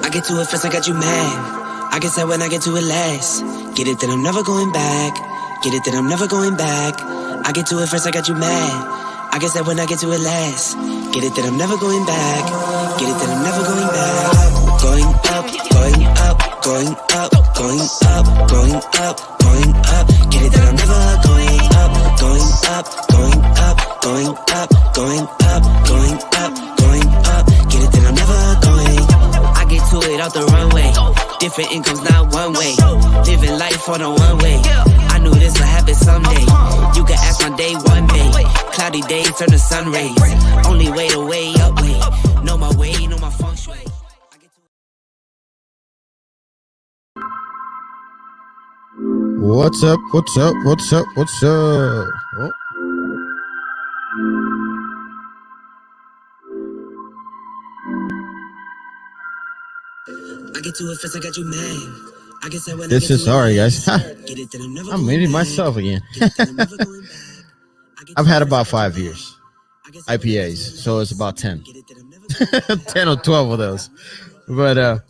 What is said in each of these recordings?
I get to it first, I got you mad. I guess that when I get to it last. Get it, then I'm never going back. Get it, then I'm never going back. I get to it first, I got you mad. I guess that when I get to it last. Get it, then I'm never going back. Get it, then I'm never going back. Going up, going up, going up, going up, going up, going up. Get it, then I'm never going up, going up, going up, going up, going up, going up, going up. Get it, then I'm never going. I get to it out the runway. Different incomes, not one way. Living life on a one way. I knew this would happen someday. You can ask my day one day. Cloudy days turn to sun rays. Only way to way up way. Know my way, know my feng shui. What's up? What's up? What's up? What's up? Oh. I get to it first, I got you mad. I guess that when This is sorry, guys. Get it, then I'm never I'm muting myself again. I've had about 5 years IPAs, so it's about 10 10 or 12 of those. But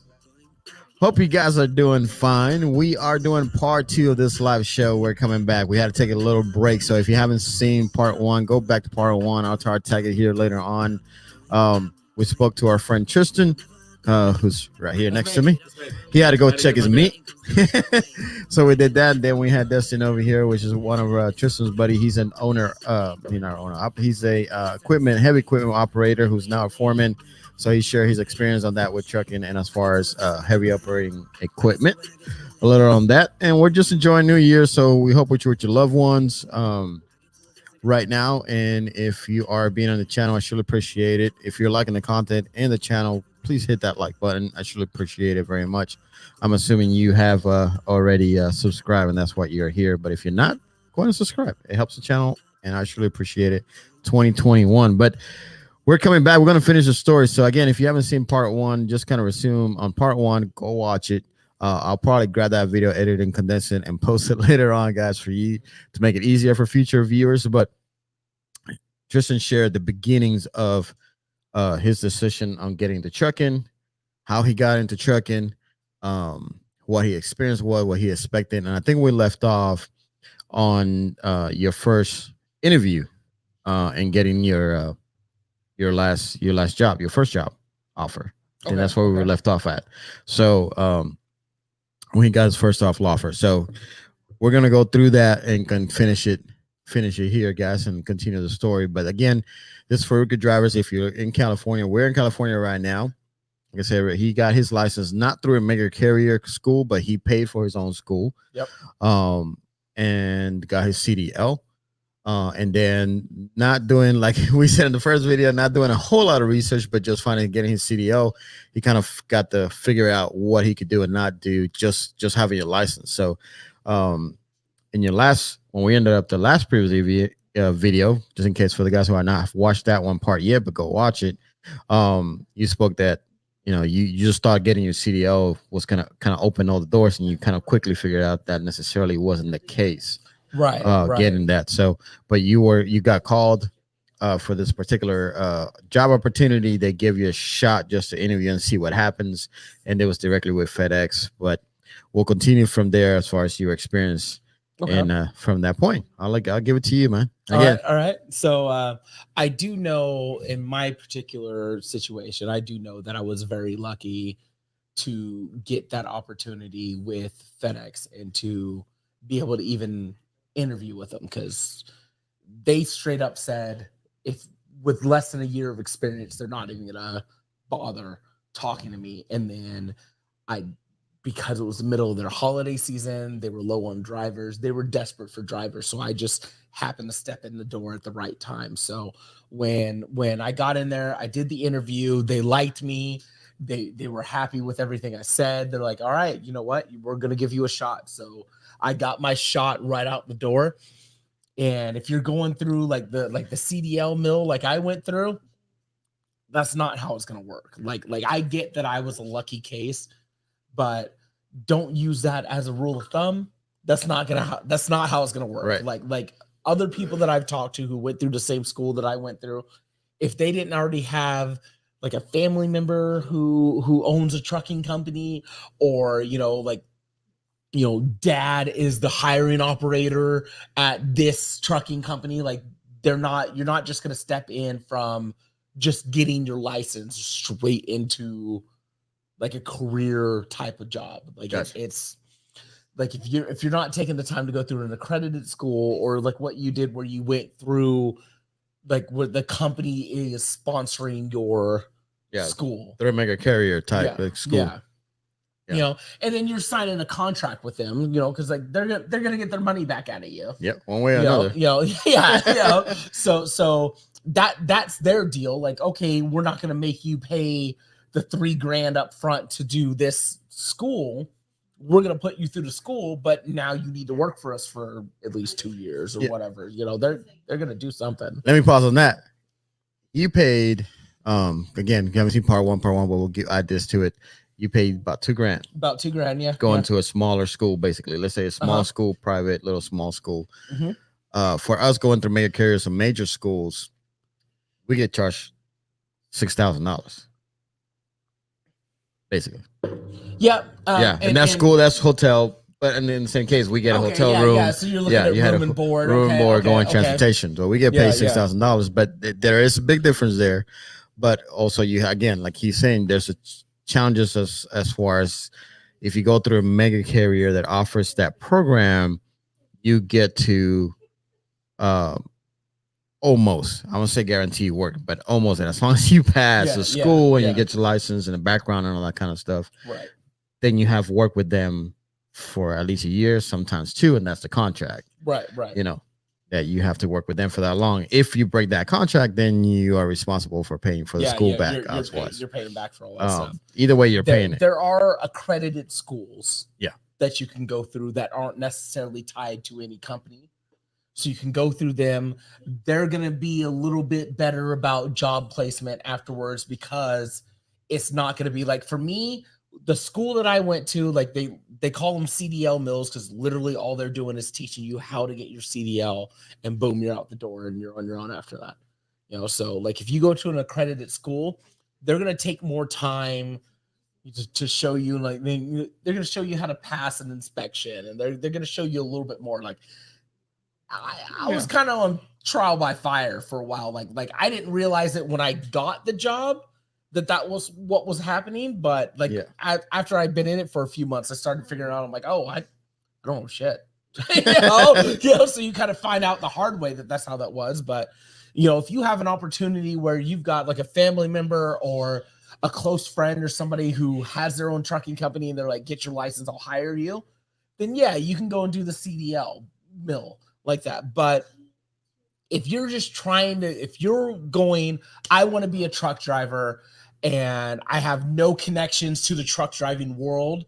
hope you guys are doing fine. We are doing part 2 of this live show. We're coming back. We had to take a little break, so if you haven't seen part 1, go back to part 1. I'll try to tag it here later on. We spoke to our friend Tristan, who's right here next to me. He had to go check his meat. So we did that. Then we had Dustin over here, which is one of Tristan's buddy. He's an owner. He's a heavy equipment operator who's now a foreman. So he shared his experience on that with trucking and as far as heavy operating equipment. A little on that. And we're just enjoying New Year. So we hope you're with your loved ones right now. And if you are being on the channel, I surely appreciate it. If you're liking the content and the channel, please hit that like button. I surely appreciate it very much. I'm assuming you have already subscribed, and that's why you're here. But if you're not, go ahead and subscribe. It helps the channel, and I surely appreciate it. 2021. But we're coming back. We're going to finish the story. So, again, if you haven't seen part 1, just kind of resume on part 1. Go watch it. I'll probably grab that video, edit and condense it, and post it later on, guys, for you to make it easier for future viewers. But Tristan shared the beginnings of his decision on getting the trucking, how he got into trucking, what he experienced, what he expected. And I think we left off on your first interview and getting your last job, your first job offer. Okay. And that's where we were left off at. So when he got his first offer. So we're gonna go through that and can finish it here, guys, and continue the story. But again, this is for good drivers. If you're in California, we're in California right now. Like I said, he got his license not through a major carrier school, but he paid for his own school. Yep. And got his CDL. And then not doing, like we said in the first video, not doing a whole lot of research, but just finally getting his CDL. He kind of got to figure out what he could do and not do, just having a license. So in your last, when we ended up the last previous video, just in case for the guys who are not watched that one part yet, but go watch it. You spoke that, you just thought getting your CDL was gonna kind of open all the doors, and you kind of quickly figured out that necessarily wasn't the case. Right. Getting that. So, but you got called for this particular job opportunity. They give you a shot just to interview and see what happens, and it was directly with FedEx. But we'll continue from there as far as your experience. Okay. And from that point, I'll give it to you, man. All right. So I do know in my particular situation, I do know that I was very lucky to get that opportunity with FedEx and to be able to even interview with them, because they straight up said if with less than a year of experience, they're not even gonna bother talking to me. And then because it was the middle of their holiday season, they were low on drivers. They were desperate for drivers. So I just happened to step in the door at the right time. So when I got in there, I did the interview. They liked me. They were happy with everything I said. They're like, all right, you know what? We're going to give you a shot. So I got my shot right out the door. And if you're going through like the CDL mill, like I went through, that's not how it's going to work. Like I get that I was a lucky case, but don't use that as a rule of thumb. That's not how it's gonna work. Right. Like other people that I've talked to who went through the same school that I went through, if they didn't already have like a family member who owns a trucking company, or dad is the hiring operator at this trucking company. Like you're not just going to step in from just getting your license straight into like a career type of job. Like Gotcha. it's like if you're not taking the time to go through an accredited school, or like what you did where you went through like where the company is sponsoring your school. They're a mega carrier type school. Yeah. And then you're signing a contract with them, because like they're gonna get their money back out of you. Yep, one way or another. So that's their deal. Like, okay, we're not gonna make you pay the $3,000 up front to do this school. We're gonna put you through the school, but now you need to work for us for at least 2 years or whatever. They're gonna do something. Let me pause on that. You paid, again, you haven't seen part one, but we'll add this to it. You paid about $2,000. About $2,000, yeah. Going to a smaller school, basically. Let's say a small school, private, little small school. For us going through mega carriers and major schools, we get charged $6,000. Basically. Yeah. And that's school, that's hotel. But in the same case, we get a hotel room. Yeah, so you're looking at room and board. Going transportation. So we get paid $6,000. But there is a big difference there. But also, again, like he's saying, there's challenges as far as if you go through a mega carrier that offers that program, you get to almost, I won't say guarantee work, but almost, and as long as you pass the school and you get your license and the background and all that kind of stuff, right, then you have work with them for at least a year, sometimes 2, and that's the contract. Right. That you have to work with them for that long. If you break that contract, then you are responsible for paying for the school back. You're paying back for all that stuff. Either way, you're paying it. There are accredited schools that you can go through that aren't necessarily tied to any company. So you can go through them. They're going to be a little bit better about job placement afterwards, because it's not going to be like, for me, the school that I went to, like they call them CDL mills, because literally all they're doing is teaching you how to get your CDL, and boom, you're out the door and you're on your own after that. So like if you go to an accredited school, they're going to take more time to show you, like they're going to show you how to pass an inspection, and they're going to show you a little bit more. Like I was kind of on trial by fire for a while. Like I didn't realize it when I got the job that was what was happening, but after I'd been in it for a few months, I started figuring out. I'm like, oh, I don't know shit. So you kind of find out the hard way that's how that was. But if you have an opportunity where you've got like a family member or a close friend or somebody who has their own trucking company and they're like, get your license, I'll hire you, then you can go and do the CDL mill like that. But if you're just if you're going, I want to be a truck driver and I have no connections to the truck driving world,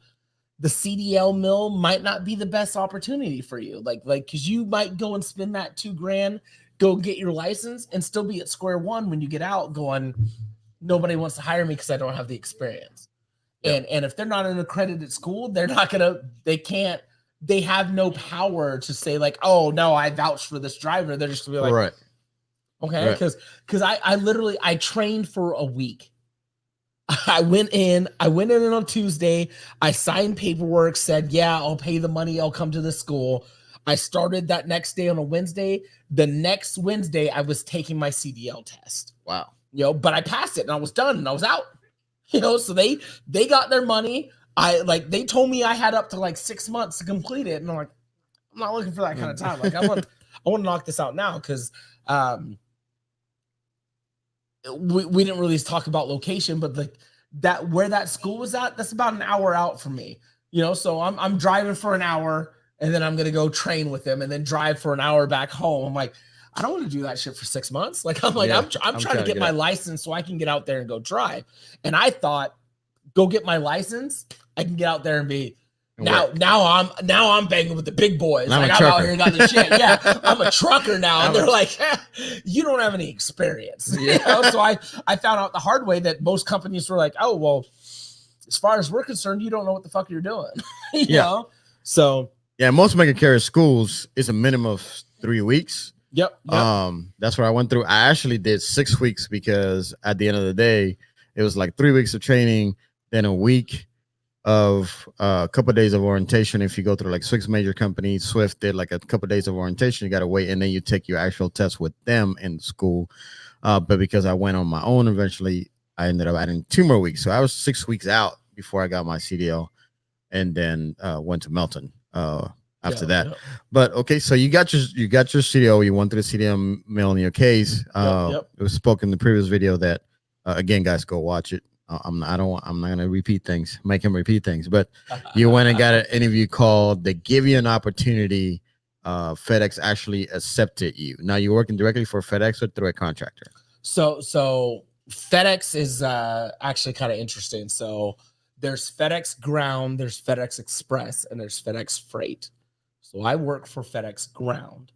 the CDL mill might not be the best opportunity for you. Like, cause you might go and spend that $2,000, go get your license, and still be at square one when you get out going, nobody wants to hire me because I don't have the experience. Yep. And if they're not in an accredited school, they have no power to say like, oh no, I vouch for this driver. They're just gonna be like, right. Okay. Cause I trained for a week. I went in on Tuesday. I signed paperwork, said, I'll pay the money. I'll come to the school. I started that next day on a Wednesday. The next Wednesday, I was taking my CDL test. Wow. But I passed it and I was done and I was out. So they got their money. They told me I had up to like 6 months to complete it. And I'm like, I'm not looking for that kind of time. Like I want to knock this out now. Cause, we didn't really talk about location, but like where that school was at, that's about an hour out from me, so I'm driving for an hour and then I'm going to go train with them and then drive for an hour back home. I'm like, I don't want to do that shit for 6 months. Like, I'm trying to get my license so I can get out there and go drive. And I thought, go get my license, I can get out there and be now I'm banging with the big boys. Like I'm out here and got the shit. Yeah, I'm a trucker now. And they're like, you don't have any experience. So I found out the hard way that most companies were like, oh, well, as far as we're concerned, you don't know what the fuck you're doing. you know? So most mega carrier schools is a minimum of 3 weeks. Yep. That's what I went through. I actually did 6 weeks because at the end of the day, It was like 3 weeks of training, then a week of a couple of days of orientation. If you go through like Swiss major companies, Swift did like a couple of days of orientation. You got to wait, and then you take your actual test with them in school. But because I went on my own, eventually I ended up adding 2 more weeks. So I was 6 weeks out before I got my CDL, and then went to Melton after that. Yeah. But okay, so you got your CDL. You went through the CDL mail in your case. It was spoken in the previous video that again, guys, go watch it. I'm not gonna repeat things, make him repeat things. But you went and got an interview call. They give you an opportunity. FedEx actually accepted you. Now you're working directly for FedEx or through a contractor. So FedEx is actually kind of interesting. So there's FedEx Ground, there's FedEx Express, and there's FedEx Freight. So I work for FedEx Ground,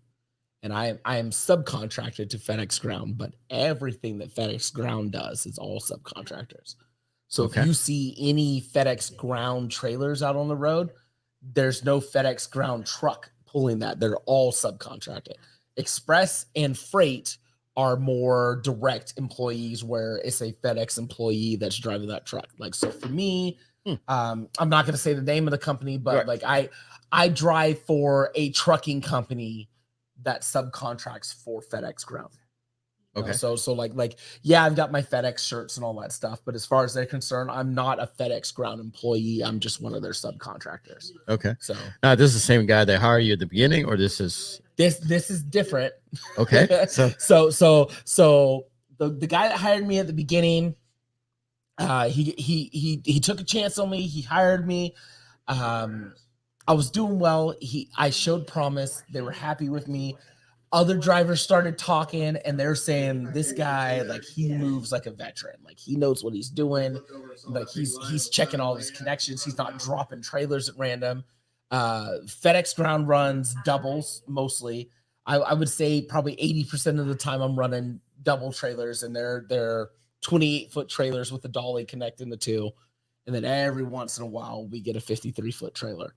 and I am subcontracted to FedEx Ground, but everything that FedEx Ground does is all subcontractors. So if you see any FedEx Ground trailers out on the road, there's no FedEx Ground truck pulling that. They're all subcontracted. Express and Freight are more direct employees, where it's a FedEx employee that's driving that truck. Like, so for me, I'm not going to say the name of the company, but like I drive for a trucking company that subcontracts for FedEx Ground. Okay. So like, yeah, I've got my FedEx shirts and all that stuff, but as far as they're concerned, I'm not a FedEx Ground employee. I'm just one of their subcontractors. Okay. So now this is the same guy that hired you at the beginning, or this is different. Okay. So the guy that hired me at the beginning, he took a chance on me. He hired me. I was doing well. I showed promise. They were happy with me. Other drivers started talking, and they're saying this guy, like, he moves like a veteran. Like, he knows what he's doing. Like, he's checking all his connections. He's not dropping trailers at random. FedEx Ground runs doubles mostly. I would say probably 80% of the time I'm running double trailers, and they're 28-foot trailers with a dolly connecting the two. And then every once in a while we get a 53-foot trailer.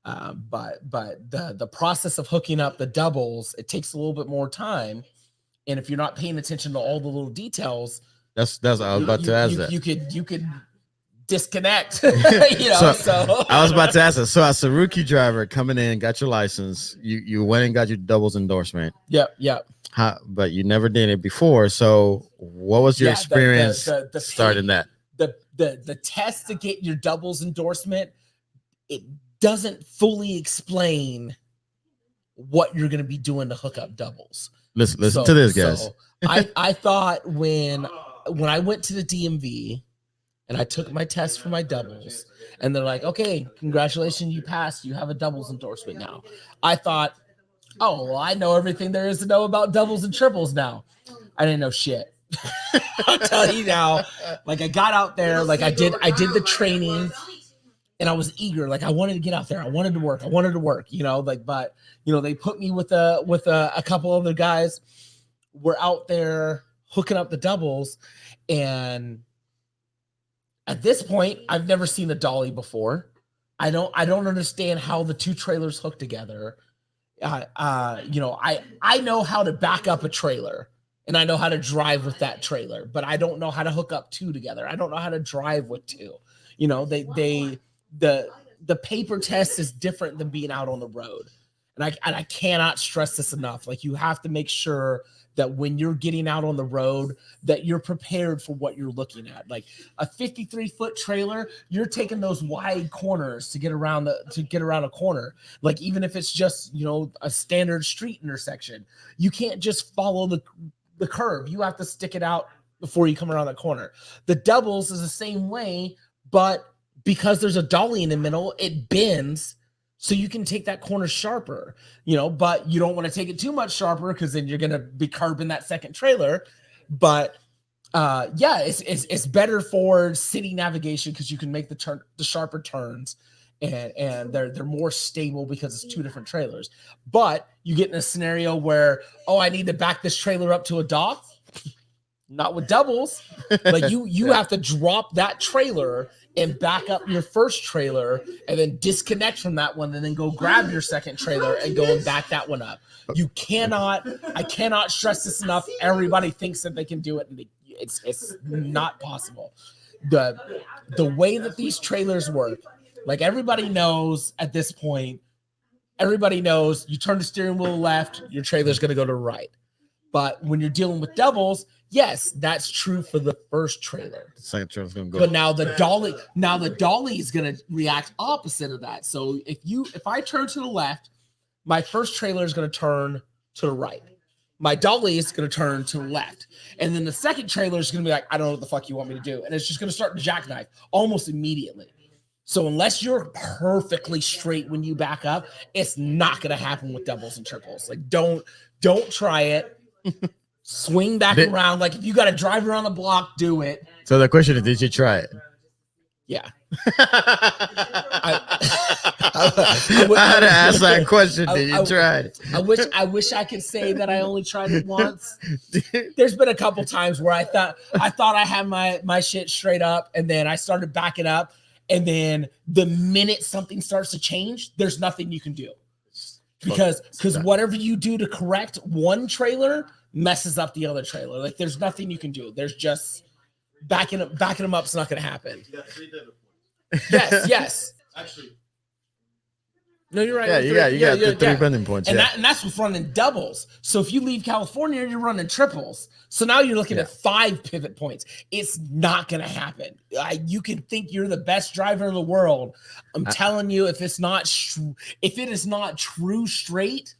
But the process of hooking up the doubles, it takes a little bit more time. And if you're not paying attention to all the little details, that's I was about to ask that. You could disconnect. So I was about to ask that. So as a rookie driver coming in, got your license, you went and got your doubles endorsement. Yep. But you never did it before. So what was your experience starting that? The test to get your doubles endorsement, it doesn't fully explain what you're going to be doing to hook up doubles. Listen to this, guys. So I thought when I went to the DMV and I took my test for my doubles, and they're like, okay, congratulations, you passed. You have a doubles endorsement now. I thought, oh, well, I know everything there is to know about doubles and triples now. I didn't know shit. I'll tell you now, like, I got out there, like I did the training, and I was eager. Like, I wanted to get out there. I wanted to work, but they put me with a couple other guys. We're out there hooking up the doubles. And at this point, I've never seen a dolly before. I don't understand how the two trailers hook together. I know how to back up a trailer, and I know how to drive with that trailer, but I don't know how to hook up two together. I don't know how to drive with two. The paper test is different than being out on the road. And I cannot stress this enough. Like, you have to make sure that when you're getting out on the road, that you're prepared for what you're looking at. Like, a 53-foot trailer, you're taking those wide corners to get around a corner. Like, even if it's just, a standard street intersection, you can't just follow the curve. You have to stick it out before you come around the corner. The doubles is the same way, but because there's a dolly in the middle, it bends, so you can take that corner sharper, but you don't want to take it too much sharper, because then you're going to be curbing that second trailer. But it's better for city navigation, because you can make the sharper turns, and they're more stable because it's two different trailers. But you get in a scenario where, I need to back this trailer up to a dock. Not with doubles. Like, you have to drop that trailer and back up your first trailer, and then disconnect from that one, and then go grab your second trailer and go and back that one up. I cannot stress this enough. Everybody thinks that they can do it, and It's not possible. The way that these trailers work, like everybody knows at this point, everybody knows you turn the steering wheel left, your trailer's going to go to the right. But when you're dealing with doubles, yes, that's true for the first trailer. The second trailer's gonna go. But now the dolly is going to react opposite of that. So if I turn to the left, my first trailer is going to turn to the right. My dolly is going to turn to the left. And then the second trailer is going to be like, I don't know what the fuck you want me to do. And it's just going to start to jackknife almost immediately. So unless you're perfectly straight when you back up, it's not going to happen with doubles and triples. Like don't try it. Swing back around. Like if you got to drive around the block, do it. So the question is, did you try it? Yeah. I had to ask that question. Did you try it? I wish I could say that I only tried it once. There's been a couple times where I thought I had my shit straight up, and then I started backing up, and then the minute something starts to change, there's nothing you can do. Because whatever you do to correct one trailer messes up the other trailer. Like there's nothing you can do. There's just backing them up. It's not going to happen. Yes. Actually, no, you're right. Yeah, you got the 3 bending points. And that's with running doubles. So if you leave California, you're running triples. So now you're looking at 5 pivot points. It's not going to happen. You can think you're the best driver in the world. I'm telling you, if it is not true straight,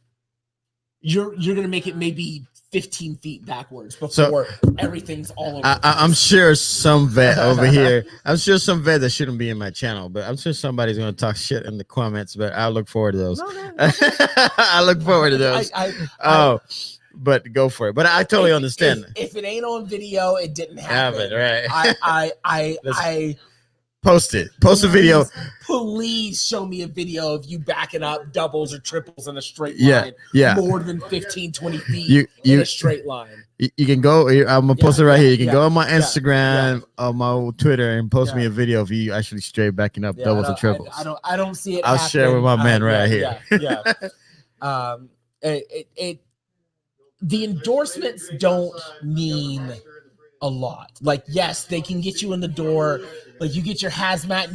you're going to make it maybe 15 feet backwards before everything's all over. I'm sure some vet over here. I'm sure some vet that shouldn't be in my channel, but I'm sure somebody's going to talk shit in the comments. But I look forward to those. I look forward to those. But go for it. But I totally understand. If it ain't on video, it didn't happen. Right. I post it. Post a video. Please show me a video of you backing up doubles or triples in a straight line. More than 15, 20 feet in a straight line. You can go. I'm gonna post it right here. You can go on my Instagram, on my Twitter, and post me a video of you actually straight backing up doubles or triples. I don't see it. I'll share with my man right here. The endorsements don't mean a lot. Like, yes, they can get you in the door. Like, you get your hazmat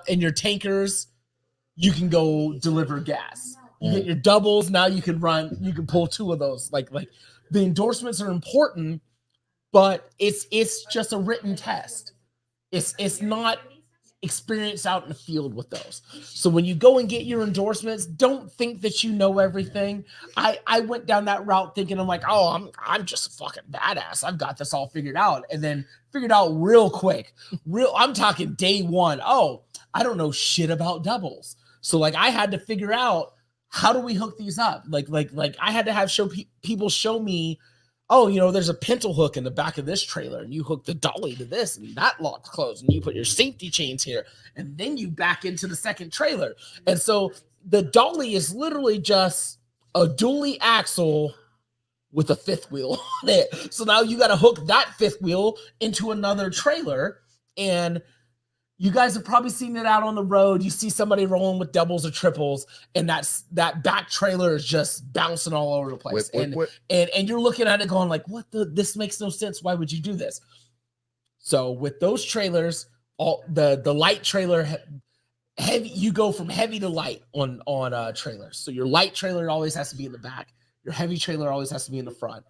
and your tankers, you can go deliver gas. You get your doubles, now you can pull 2 of those. Like the endorsements are important, but it's just a written test. It's not experience out in the field with those. So when you go and get your endorsements, don't think that you know everything. I went down that route thinking I'm like, oh, I'm just a fucking badass. I've got this all figured out, and then figured out real quick. I'm talking day one. Oh, I don't know shit about doubles. So like I had to figure out, how do we hook these up? Like I had to have people show me, oh, there's a pintle hook in the back of this trailer, and you hook the dolly to this, and that locks closed, and you put your safety chains here, and then you back into the second trailer. And so the dolly is literally just a dually axle with a 5th wheel on it. So now you got to hook that 5th wheel into another trailer, and you guys have probably seen it out on the road. You see somebody rolling with doubles or triples, and that back trailer is just bouncing all over the place. And you're looking at it going like, this makes no sense. Why would you do this? So with those trailers, all the light trailer heavy, you go from heavy to light on trailers. So your light trailer always has to be in the back. Your heavy trailer always has to be in the front.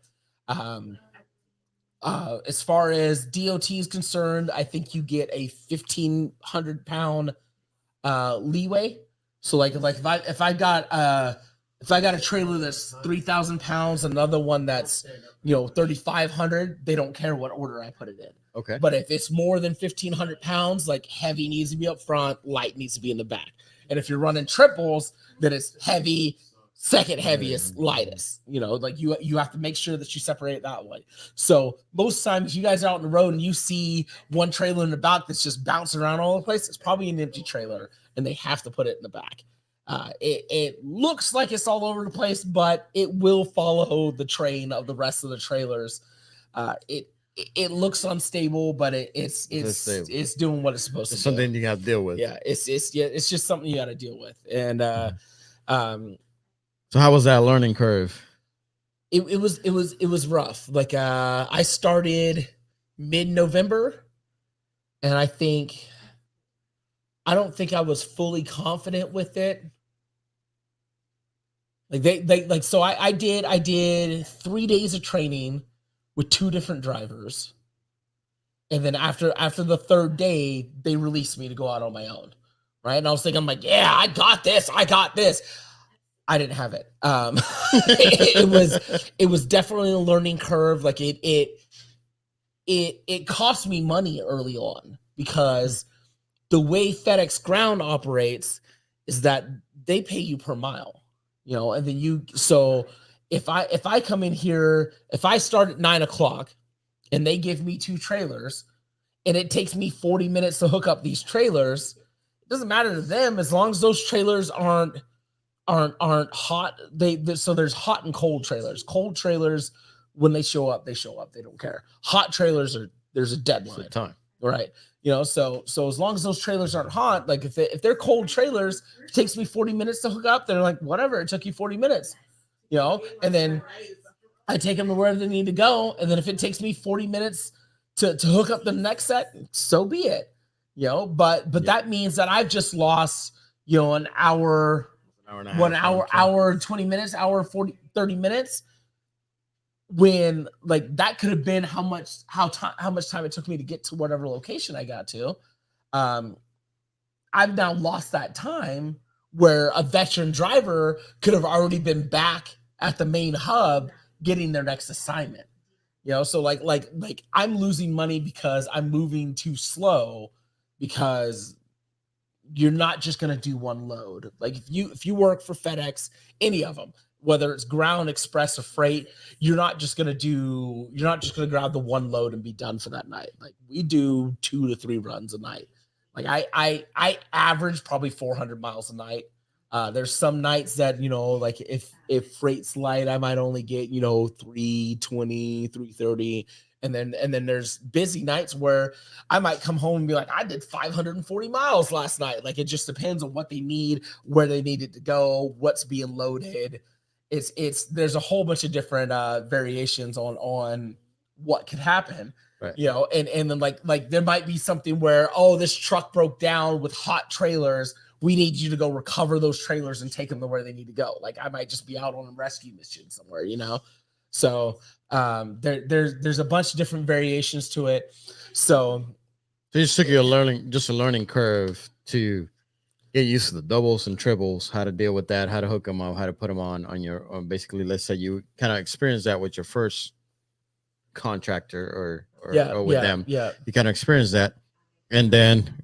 As far as DOT is concerned, I think you get a 1,500 pound leeway. So like if I got a trailer that's 3,000 pounds, another one that's 3,500, they don't care what order I put it in. Okay. But if it's more than 1,500 pounds, like heavy needs to be up front, light needs to be in the back. And if you're running triples, then it's heavy, second heaviest, lightest. Like you have to make sure that you separate it that way. So most times you guys are out on the road and you see one trailer in the back that's just bouncing around all over the place, it's probably an empty trailer, and they have to put it in the back. It looks like it's all over the place, but it will follow the train of the rest of the trailers. It looks unstable, but it's doing what it's supposed to do. Something you have to deal with. Yeah, it's just something you got to deal with. And so how was that learning curve? It was rough. Like I started mid-November. And I don't think I was fully confident with it. Like so I did 3 days of training with 2 different drivers. And then after the 3rd day, they released me to go out on my own. Right. And I was thinking, I'm like, yeah, I got this. I didn't have it. It was definitely a learning curve. Like it cost me money early on, because the way FedEx Ground operates is that they pay you per mile, and then so if I come in here, if I start at 9:00 and they give me 2 trailers and it takes me 40 minutes to hook up these trailers, it doesn't matter to them as long as those trailers aren't hot. So there's hot and cold trailers. Cold trailers, when they show up, they don't care. Hot trailers there's a deadline. Time. Right. So as long as those trailers aren't hot, like if they're cold trailers, it takes me 40 minutes to hook up. They're like, whatever, it took you 40 minutes, and then I take them to where they need to go. And then if it takes me 40 minutes to hook up the next set, so be it, but that means that I've just lost, an hour, hour, 20 minutes, hour, 30 minutes, when like that could have been how much time it took me to get to whatever location I got to. I've now lost that time where a veteran driver could have already been back at the main hub getting their next assignment. So like I'm losing money because I'm moving too slow, because you're not just going to do one load. Like if you work for FedEx, any of them, whether it's ground, express, or freight, you're not just going to grab the one load and be done for that night. Like we do 2 to 3 runs a night. Like I average probably 400 miles a night. There's some nights that, like if freight's light, I might only get, 320, 330. And then there's busy nights where I might come home and be like, I did 540 miles last night. Like it just depends on what they need, where they need it to go, what's being loaded. There's a whole bunch of different variations on what could happen. Right. And then like there might be something where, this truck broke down with hot trailers. We need you to go recover those trailers and take them to where they need to go. Like I might just be out on a rescue mission somewhere, So there's a bunch of different variations to it. So you just took a learning curve to get used to the doubles and triples, how to deal with that, how to hook them up, how to put them on your, basically, let's say you kind of experienced that with your first contractor or with them. Yeah. You kind of experienced that. And then,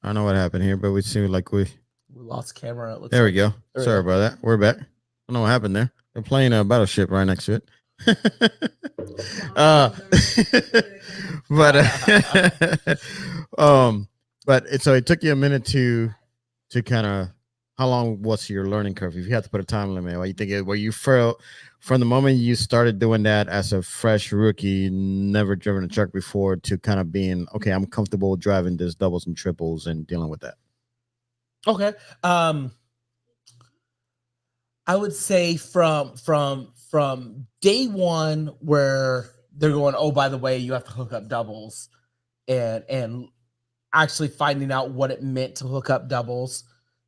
I don't know what happened here, but we seem like we lost camera. There we go. Sorry about that. We're back. I don't know what happened there. They're playing a battleship right next to it. But so it took you a minute to kind of, how long was your learning curve? If you had to put a time limit, what you think where you felt from the moment you started doing that as a fresh rookie, never driven a truck before, to kind of being, okay, I'm comfortable driving this doubles and triples and dealing with that? Okay. I would say from day one, where they're going, oh, by the way, you have to hook up doubles, and actually finding out what it meant to hook up doubles,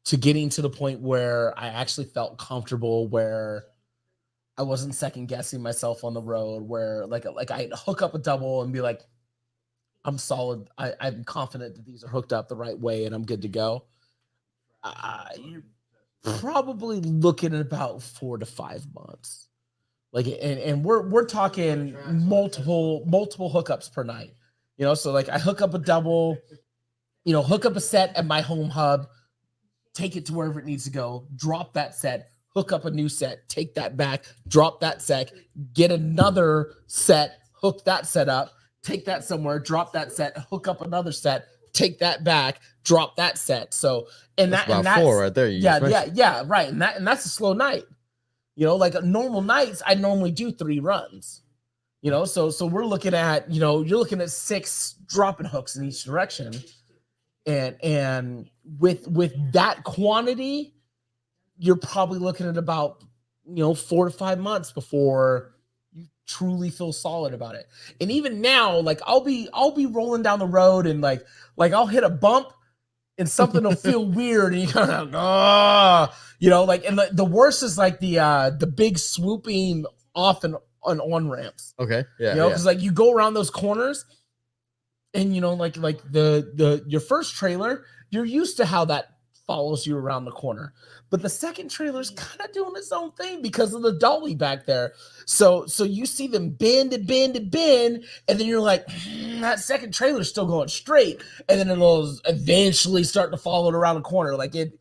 to getting to the point where I actually felt comfortable, where I wasn't second guessing myself on the road, where like I'd hook up a double and be like, I'm solid. I'm confident that these are hooked up the right way and I'm good to go. You're probably looking at about 4 to 5 months. Like, and we're talking multiple hookups per night. So like I hook up a double, hook up a set at my home hub, take it to wherever it needs to go, drop that set, hook up a new set, take that back, drop that set, get another set, hook that set up, take that somewhere, drop that set, hook up another set, take that back, drop that set. So, that's 4 right there. Yeah, right. And that's a slow night. Like normal nights, I normally do 3 runs. So we're looking at, you're looking at 6 dropping hooks in each direction. And with that quantity, you're probably looking at about, 4 to 5 months before you truly feel solid about it. And even now, like I'll be rolling down the road and like I'll hit a bump and something will feel weird and you kind of like, and the worst is like the big swooping off and on ramps. Okay. Yeah. Because like you go around those corners and like your first trailer, you're used to how that follows you around the corner. But the second trailer is kind of doing its own thing because of the dolly back there. So you see them bend and bend and bend, and then you're like, that second trailer's still going straight, and then it'll eventually start to follow it around the corner. Like it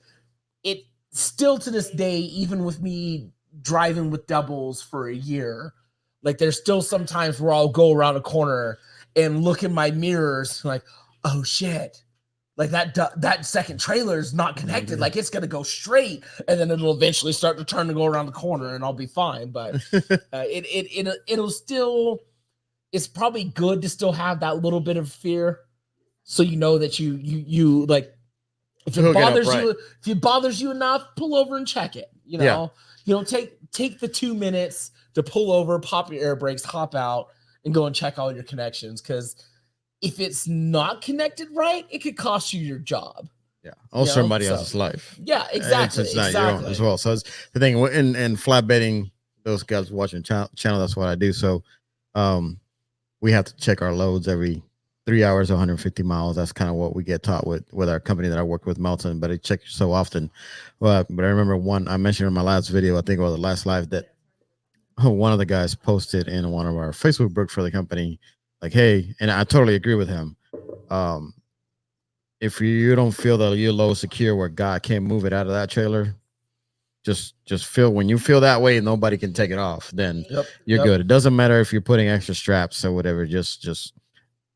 still to this day, even with me driving with doubles for a year, like there's still some times where I'll go around a corner and look in my mirrors like, oh shit. Like that second trailer is not connected. Like it's gonna go straight, and then it'll eventually start to turn to go around the corner, and I'll be fine. But it'll still. It's probably good to still have that little bit of fear, so you know that you like. If it bothers you enough, pull over and check it. Take the 2 minutes to pull over, pop your air brakes, hop out, and go and check all your connections because. If it's not connected right, it could cost you your job. Yeah. Or somebody else's life. Yeah, exactly. It's not your own as well. So it's the thing in flatbedding, those guys watching channel, that's what I do. So we have to check our loads every 3 hours, 150 miles. That's kind of what we get taught with our company that I work with, Melton, but I check so often. But I remember one I mentioned in my last video, I think, or the last live, that one of the guys posted in one of our Facebook groups for the company, like, hey, and I totally agree with him. If you don't feel that you're low secure where God can't move it out of that trailer, just feel, when you feel that way, nobody can take it off, then you're good. It doesn't matter if you're putting extra straps or whatever, just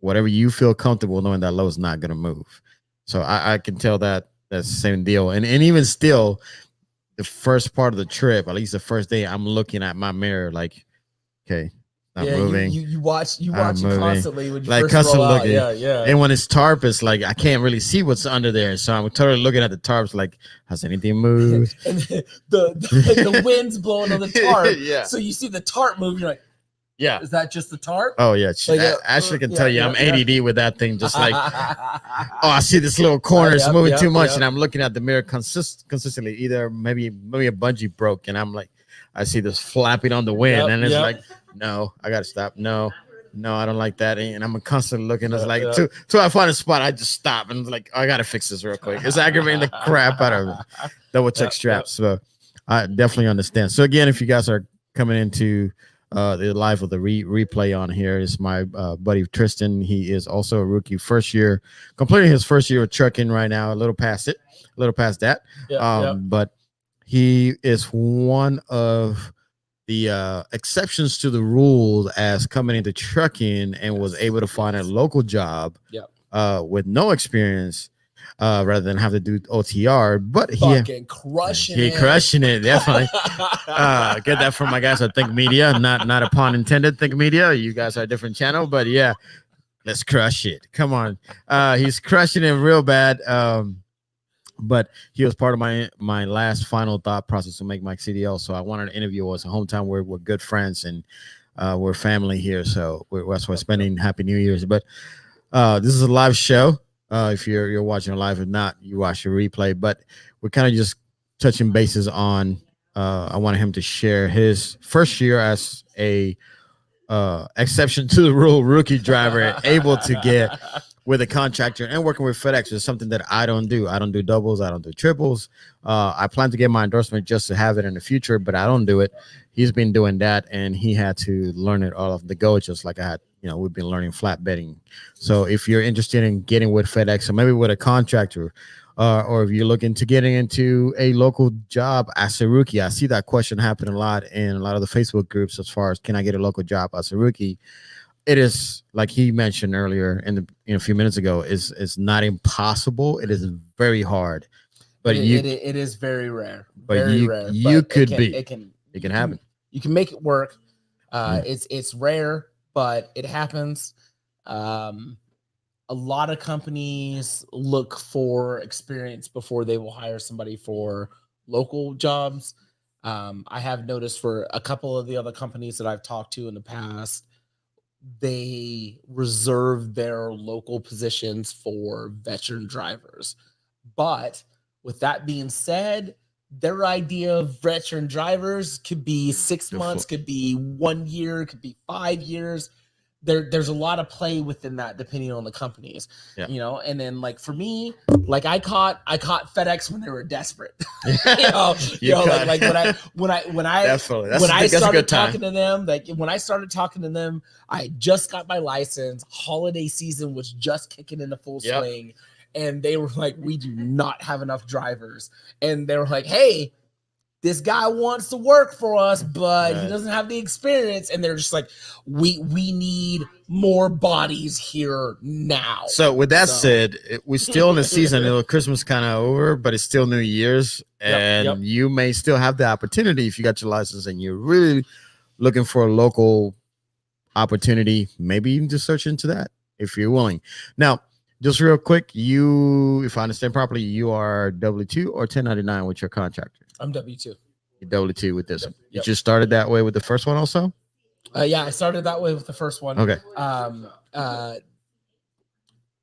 whatever you feel comfortable knowing that low is not going to move. So I can tell that's the same deal. And even still, the first part of the trip, at least the first day, I'm looking at my mirror like, okay, not moving. You watch it constantly when you like first roll out. looking. Yeah. And when it's tarp, it's like I can't really see what's under there, so I'm totally looking at the tarps like, has anything moved? And the wind's blowing on the tarp. Yeah. So you see the tarp move, you're like, yeah, is that just the tarp? Oh yeah, Like, Ashley can tell you I'm ADD with that thing. Just like, oh, I see this little corner is moving too much, and I'm looking at the mirror consistently. Either maybe a bungee broke, and I'm like, I see this flapping on the wind, and it's like, no, I gotta stop. No, I don't like that. And I'm constantly looking. It's like, till I find a spot, I just stop and like, I gotta fix this real quick. It's aggravating the crap out of me. Double check straps. So I definitely understand. So again, if you guys are coming into the live of the replay on here, is my buddy Tristan. He is also a rookie, first year, completing his first year of trucking right now. A little past that. But he is one of the exceptions to the rule as coming into trucking and was able to find a local job with no experience rather than have to do OTR. But he crushing it, definitely. Get that from my guys at Think Media, not a pun intended. Think Media, you guys are a different channel, but yeah, let's crush it. Come on. He's crushing it real bad. But he was part of my last final thought process to make my CDL. So I wanted to interview us. A hometown where we're good friends and we're family here. So that's why we're spending Happy New Year's. But this is a live show. If you're watching live, if not, you watch the replay. But we're kind of just touching bases on. I wanted him to share his first year as a exception to the rule rookie driver, able to get with a contractor and working with FedEx is something that I don't do. I don't do doubles. I don't do triples. I plan to get my endorsement just to have it in the future, but I don't do it. He's been doing that, and he had to learn it all off the go, just like I had. We've been learning flatbedding. So if you're interested in getting with FedEx or maybe with a contractor, or if you're looking to getting into a local job as a rookie, I see that question happen a lot in a lot of the Facebook groups as far as, can I get a local job as a rookie? It is, like he mentioned earlier a few minutes ago, is not impossible. It is very hard, but it is very rare. But very rare. It can happen. You can make it work. It's rare, but it happens. A lot of companies look for experience before they will hire somebody for local jobs. I have noticed for a couple of the other companies that I've talked to in the past, they reserve their local positions for veteran drivers. But with that being said, their idea of veteran drivers could be 6 months, could be 1 year, could be 5 years. There's a lot of play within that depending on the companies, you know. And then like for me, like I caught FedEx when they were desperate. Like when I started talking to them, I just got my license. Holiday season was just kicking into full swing, and they were like, "We do not have enough drivers," and they were like, "Hey, this guy wants to work for us, but he doesn't have the experience." And they're just like, we need more bodies here now. So with that said, we're still in the season. Christmas kind of over, but it's still New Year's. And you may still have the opportunity if you got your license and you're really looking for a local opportunity, maybe even just search into that if you're willing. Now, just real quick, if I understand properly, you are W-2 or 1099 with your contractor? I'm W-2. You're W-2 with this one. You just started that way with the first one also? Yeah, I started that way with the first one. Okay.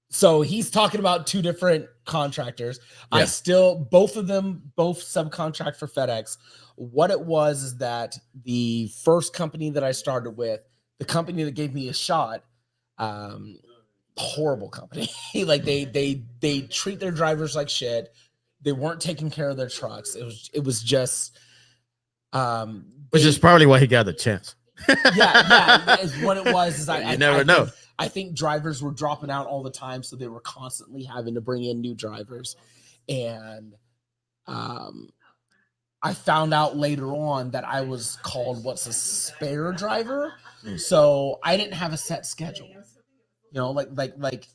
So he's talking about two different contractors. I still, both subcontract for FedEx. What it was is that the first company that I started with, the company that gave me a shot, horrible company. Like they treat their drivers like shit. They weren't taking care of their trucks. It was just which is probably why he got the chance. Is what it was. Is I never know. I think drivers were dropping out all the time, so they were constantly having to bring in new drivers. And I found out later on that I was called what's a spare driver. So I didn't have a set schedule. You know, like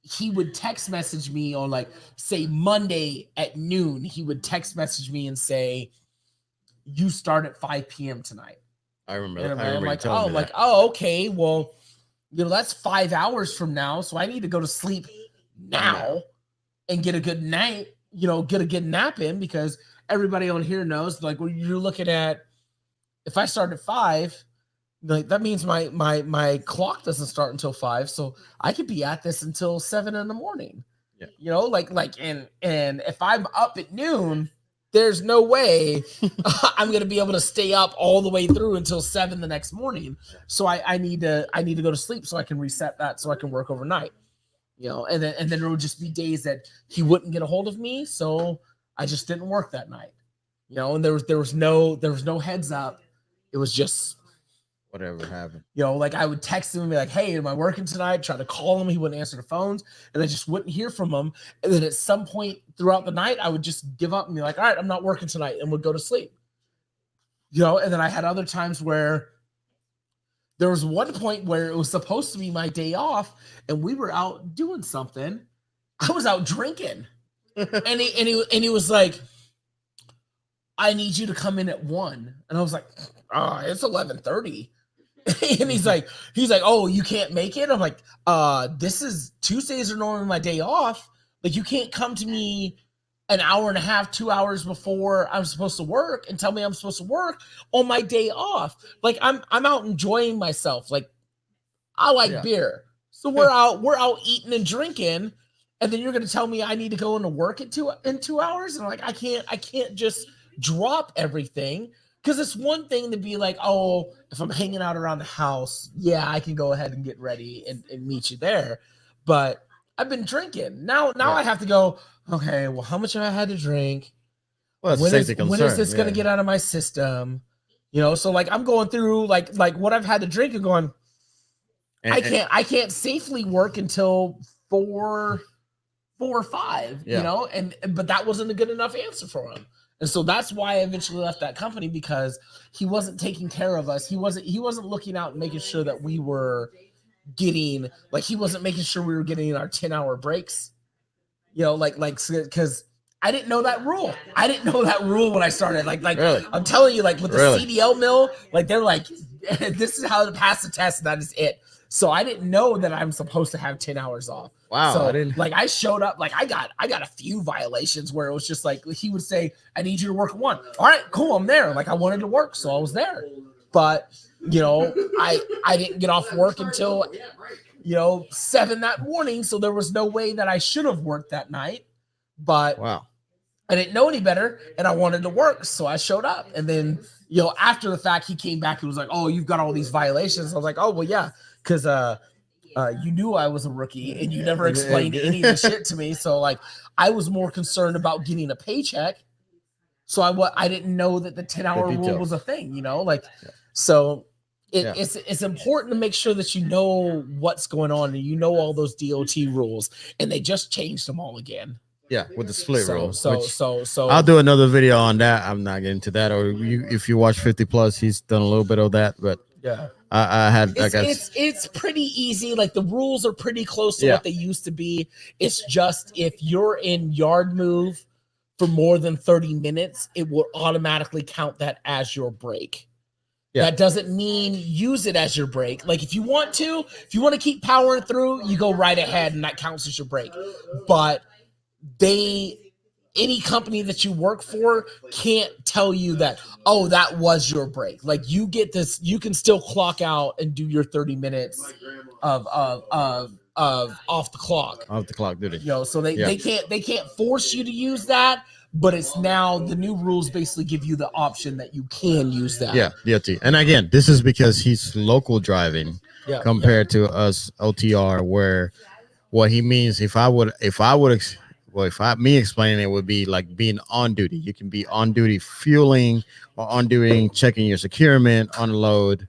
he would text message me on like say Monday at noon. He would text message me and say, "You start at 5 p.m. tonight." I remember. And I'm like, oh, okay. Well, you know, that's 5 hours from now. So I need to go to sleep now and get a good night, get a good nap in, because everybody on here knows, like, when you're looking at, if I start at 5, like that means my clock doesn't start until 5. So I could be at this until 7 in the morning. And if I'm up at noon, there's no way I'm going to be able to stay up all the way through until 7 the next morning. So I need to go to sleep so I can reset that so I can work overnight, and then there would just be days that he wouldn't get a hold of me. So I just didn't work that night, and there was no heads up. It was just whatever happened. Like I would text him and be like, "Hey, am I working tonight?" Try to call him. He wouldn't answer the phones, and I just wouldn't hear from him. And then at some point throughout the night, I would just give up and be like, "All right, I'm not working tonight," and would go to sleep. And then I had other times where there was one point where it was supposed to be my day off and we were out doing something. I was out drinking. and he was like, "I need you to come in at 1." And I was like, "Oh, it's 11:30. And he's like, "Oh, you can't make it?" I'm like, this is Tuesdays are normally my day off. Like, you can't come to me an hour and a half, 2 hours before I'm supposed to work and tell me I'm supposed to work on my day off. Like, I'm out enjoying myself. Like, I like beer. So we're out eating and drinking, and then you're gonna tell me I need to go into work in 2 hours? And I'm like, I can't just drop everything. Because it's one thing to be like, "Oh, if I'm hanging out around the house, I can go ahead and get ready and meet you there." But I've been drinking. Now I have to go, okay, well, how much have I had to drink? Well, when is this going to get out of my system? So like I'm going through like what I've had to drink and going, I can't safely work until 4 or 5, but that wasn't a good enough answer for him. And so that's why I eventually left that company, because he wasn't taking care of us. He wasn't looking out and making sure that we were getting, like, he wasn't making sure we were getting our 10-hour breaks, because I didn't know that rule. I didn't know that rule when I started. Like really? I'm telling you, like with the CDL mill, like they're like, this is how to pass the test, and that is it. So I didn't know that I'm supposed to have 10 hours off. Wow. So I didn't. like I showed up, like I got a few violations where it was just like he would say, I need you to work 1. All right, cool, I'm there. Like I wanted to work, so I was there. But you know, I didn't get off work until 7 that morning. So there was no way that I should have worked that night. But Wow. I didn't know any better, and I wanted to work, so I showed up. And then, after the fact, he came back and was like, "Oh, you've got all these violations." I was like, "Oh, well, yeah, because you knew I was a rookie, and you never explained any of the shit to me. So, like, I was more concerned about getting a paycheck. So I didn't know that the 10-hour rule was a thing, So it's important to make sure that you know what's going on and you know all those DOT rules, and they just changed them all again. Yeah, with the split rule. So I'll do another video on that. I'm not getting to that. Or if you watch 50 Plus, he's done a little bit of that. But yeah, it's pretty easy. Like the rules are pretty close to what they used to be. It's just if you're in yard move for more than 30 minutes, it will automatically count that as your break. Yeah. That doesn't mean use it as your break. Like if you want to keep powering through, you go right ahead and that counts as your break. But any company that you work for can't tell you that, oh, that was your break. Like you get this, you can still clock out and do your 30 minutes of off the clock. Off the clock, dude. So they can't force you to use that, but it's now the new rules basically give you the option that you can use that. Yeah, DOT. And again, this is because he's local driving compared to us OTR, where what he means me explaining it would be like being on duty. You can be on duty fueling or on duty checking your securement, unload,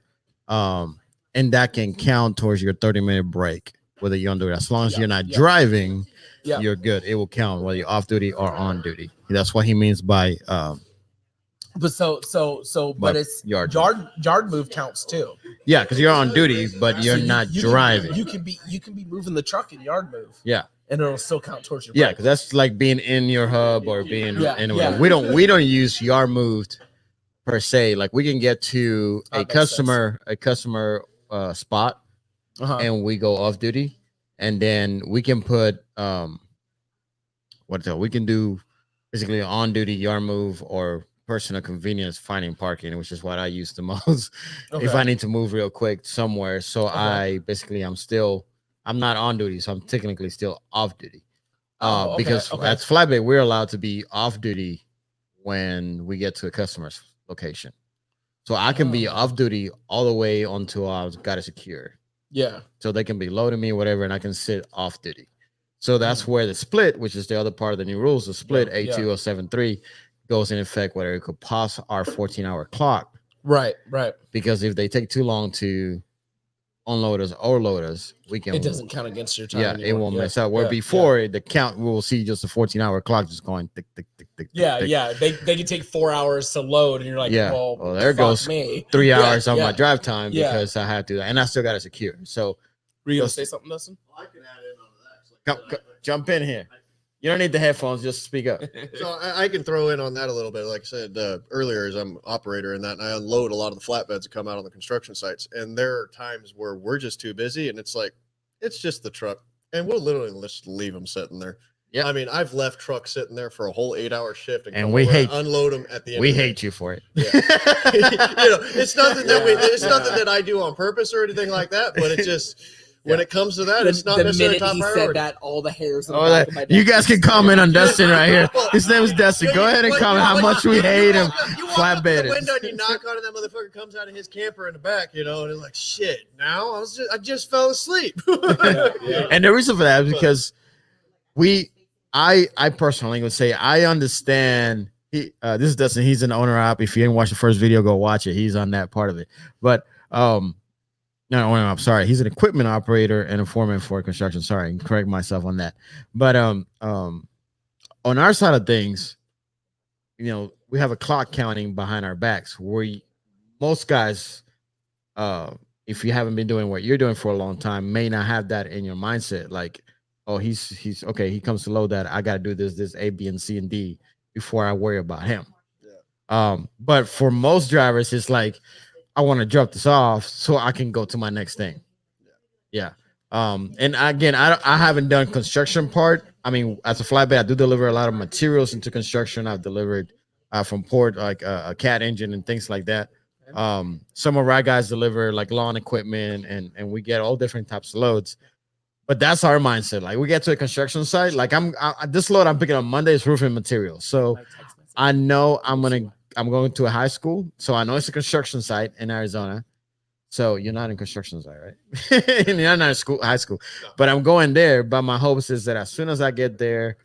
and that can count towards your 30-minute break, whether you're on duty. As long as you're not driving, you're good. It will count whether you're off duty or on duty. That's what he means by but it's yard move counts too. Yeah, because you're on duty, but you're not driving. You can be moving the truck in yard move. Yeah. And it'll still count towards your break. Yeah, because that's like being in your hub or being anywhere. Yeah. We don't use yard moved per se. Like we can get to a customer spot and we go off duty, and then we can put we can do basically on duty yard move or personal convenience finding parking, which is what I use the most if I need to move real quick somewhere. So I'm not on duty, so I'm technically still off duty. Because at Flatbed, we're allowed to be off duty when we get to a customer's location. So I can be off duty all the way until I've got it secure. Yeah. So they can be loading me, whatever, and I can sit off duty. So that's where the split, which is the other part of the new rules, the split A2 or 7.3 goes in effect, whether it could pass our 14-hour clock. Right. Because if they take too long to unload us or load us, it doesn't count against your time. It won't mess up. Where before the count, we'll see just a 14-hour clock just going tick, tick, tick, tick. They can take 4 hours to load, and you're like, well there goes me. 3 hours on my drive time because I had to, and I still got it secure. So, were you gonna say something, Dustin? I can add in on that. Jump in here. You don't need the headphones. Just speak up. So I can throw in on that a little bit. Like I said earlier, as I'm operator in that, and I unload a lot of the flatbeds that come out on the construction sites. And there are times where we're just too busy, and it's like, it's just the truck, and we'll literally just leave them sitting there. Yeah, I mean, I've left trucks sitting there for a whole 8-hour shift, and we hate unload them at the end. We hate you for it. Yeah. It's nothing that I do on purpose or anything like that, but it just. When it comes to that, it's not necessarily top priority. Said that, all the hairs. You guys can comment on Dustin right here. His name is Dustin. Go ahead and comment how much we hate him. Flatbed. You window and you knock on it, that motherfucker comes out of his camper in the back, and it's like, shit. Now I just fell asleep. And the reason for that is because I personally would say I understand. This is Dustin. He's an owner op. If you didn't watch the first video, go watch it. He's on that part of it. But No, I'm sorry. He's an equipment operator and a foreman for construction. Sorry, I can correct myself on that. But on our side of things, we have a clock counting behind our backs. Most guys, if you haven't been doing what you're doing for a long time, may not have that in your mindset. Like, oh, he's okay. He comes to load that. I got to do this A, B, and C, and D before I worry about him. Yeah. But for most drivers, it's like, I want to drop this off so I can go to my next thing. Yeah. And again, I haven't done construction part. I mean, as a flatbed, I do deliver a lot of materials into construction. I've delivered from port like a cat engine and things like that. Some of our guys deliver like lawn equipment, and we get all different types of loads. But that's our mindset. Like we get to a construction site, like this load I'm picking up Monday is roofing material. So I know I'm going to a high school, so I know it's a construction site in Arizona. So you're not in construction site, right? You're not in high school, but I'm going there. But my hopes is that as soon as I get there,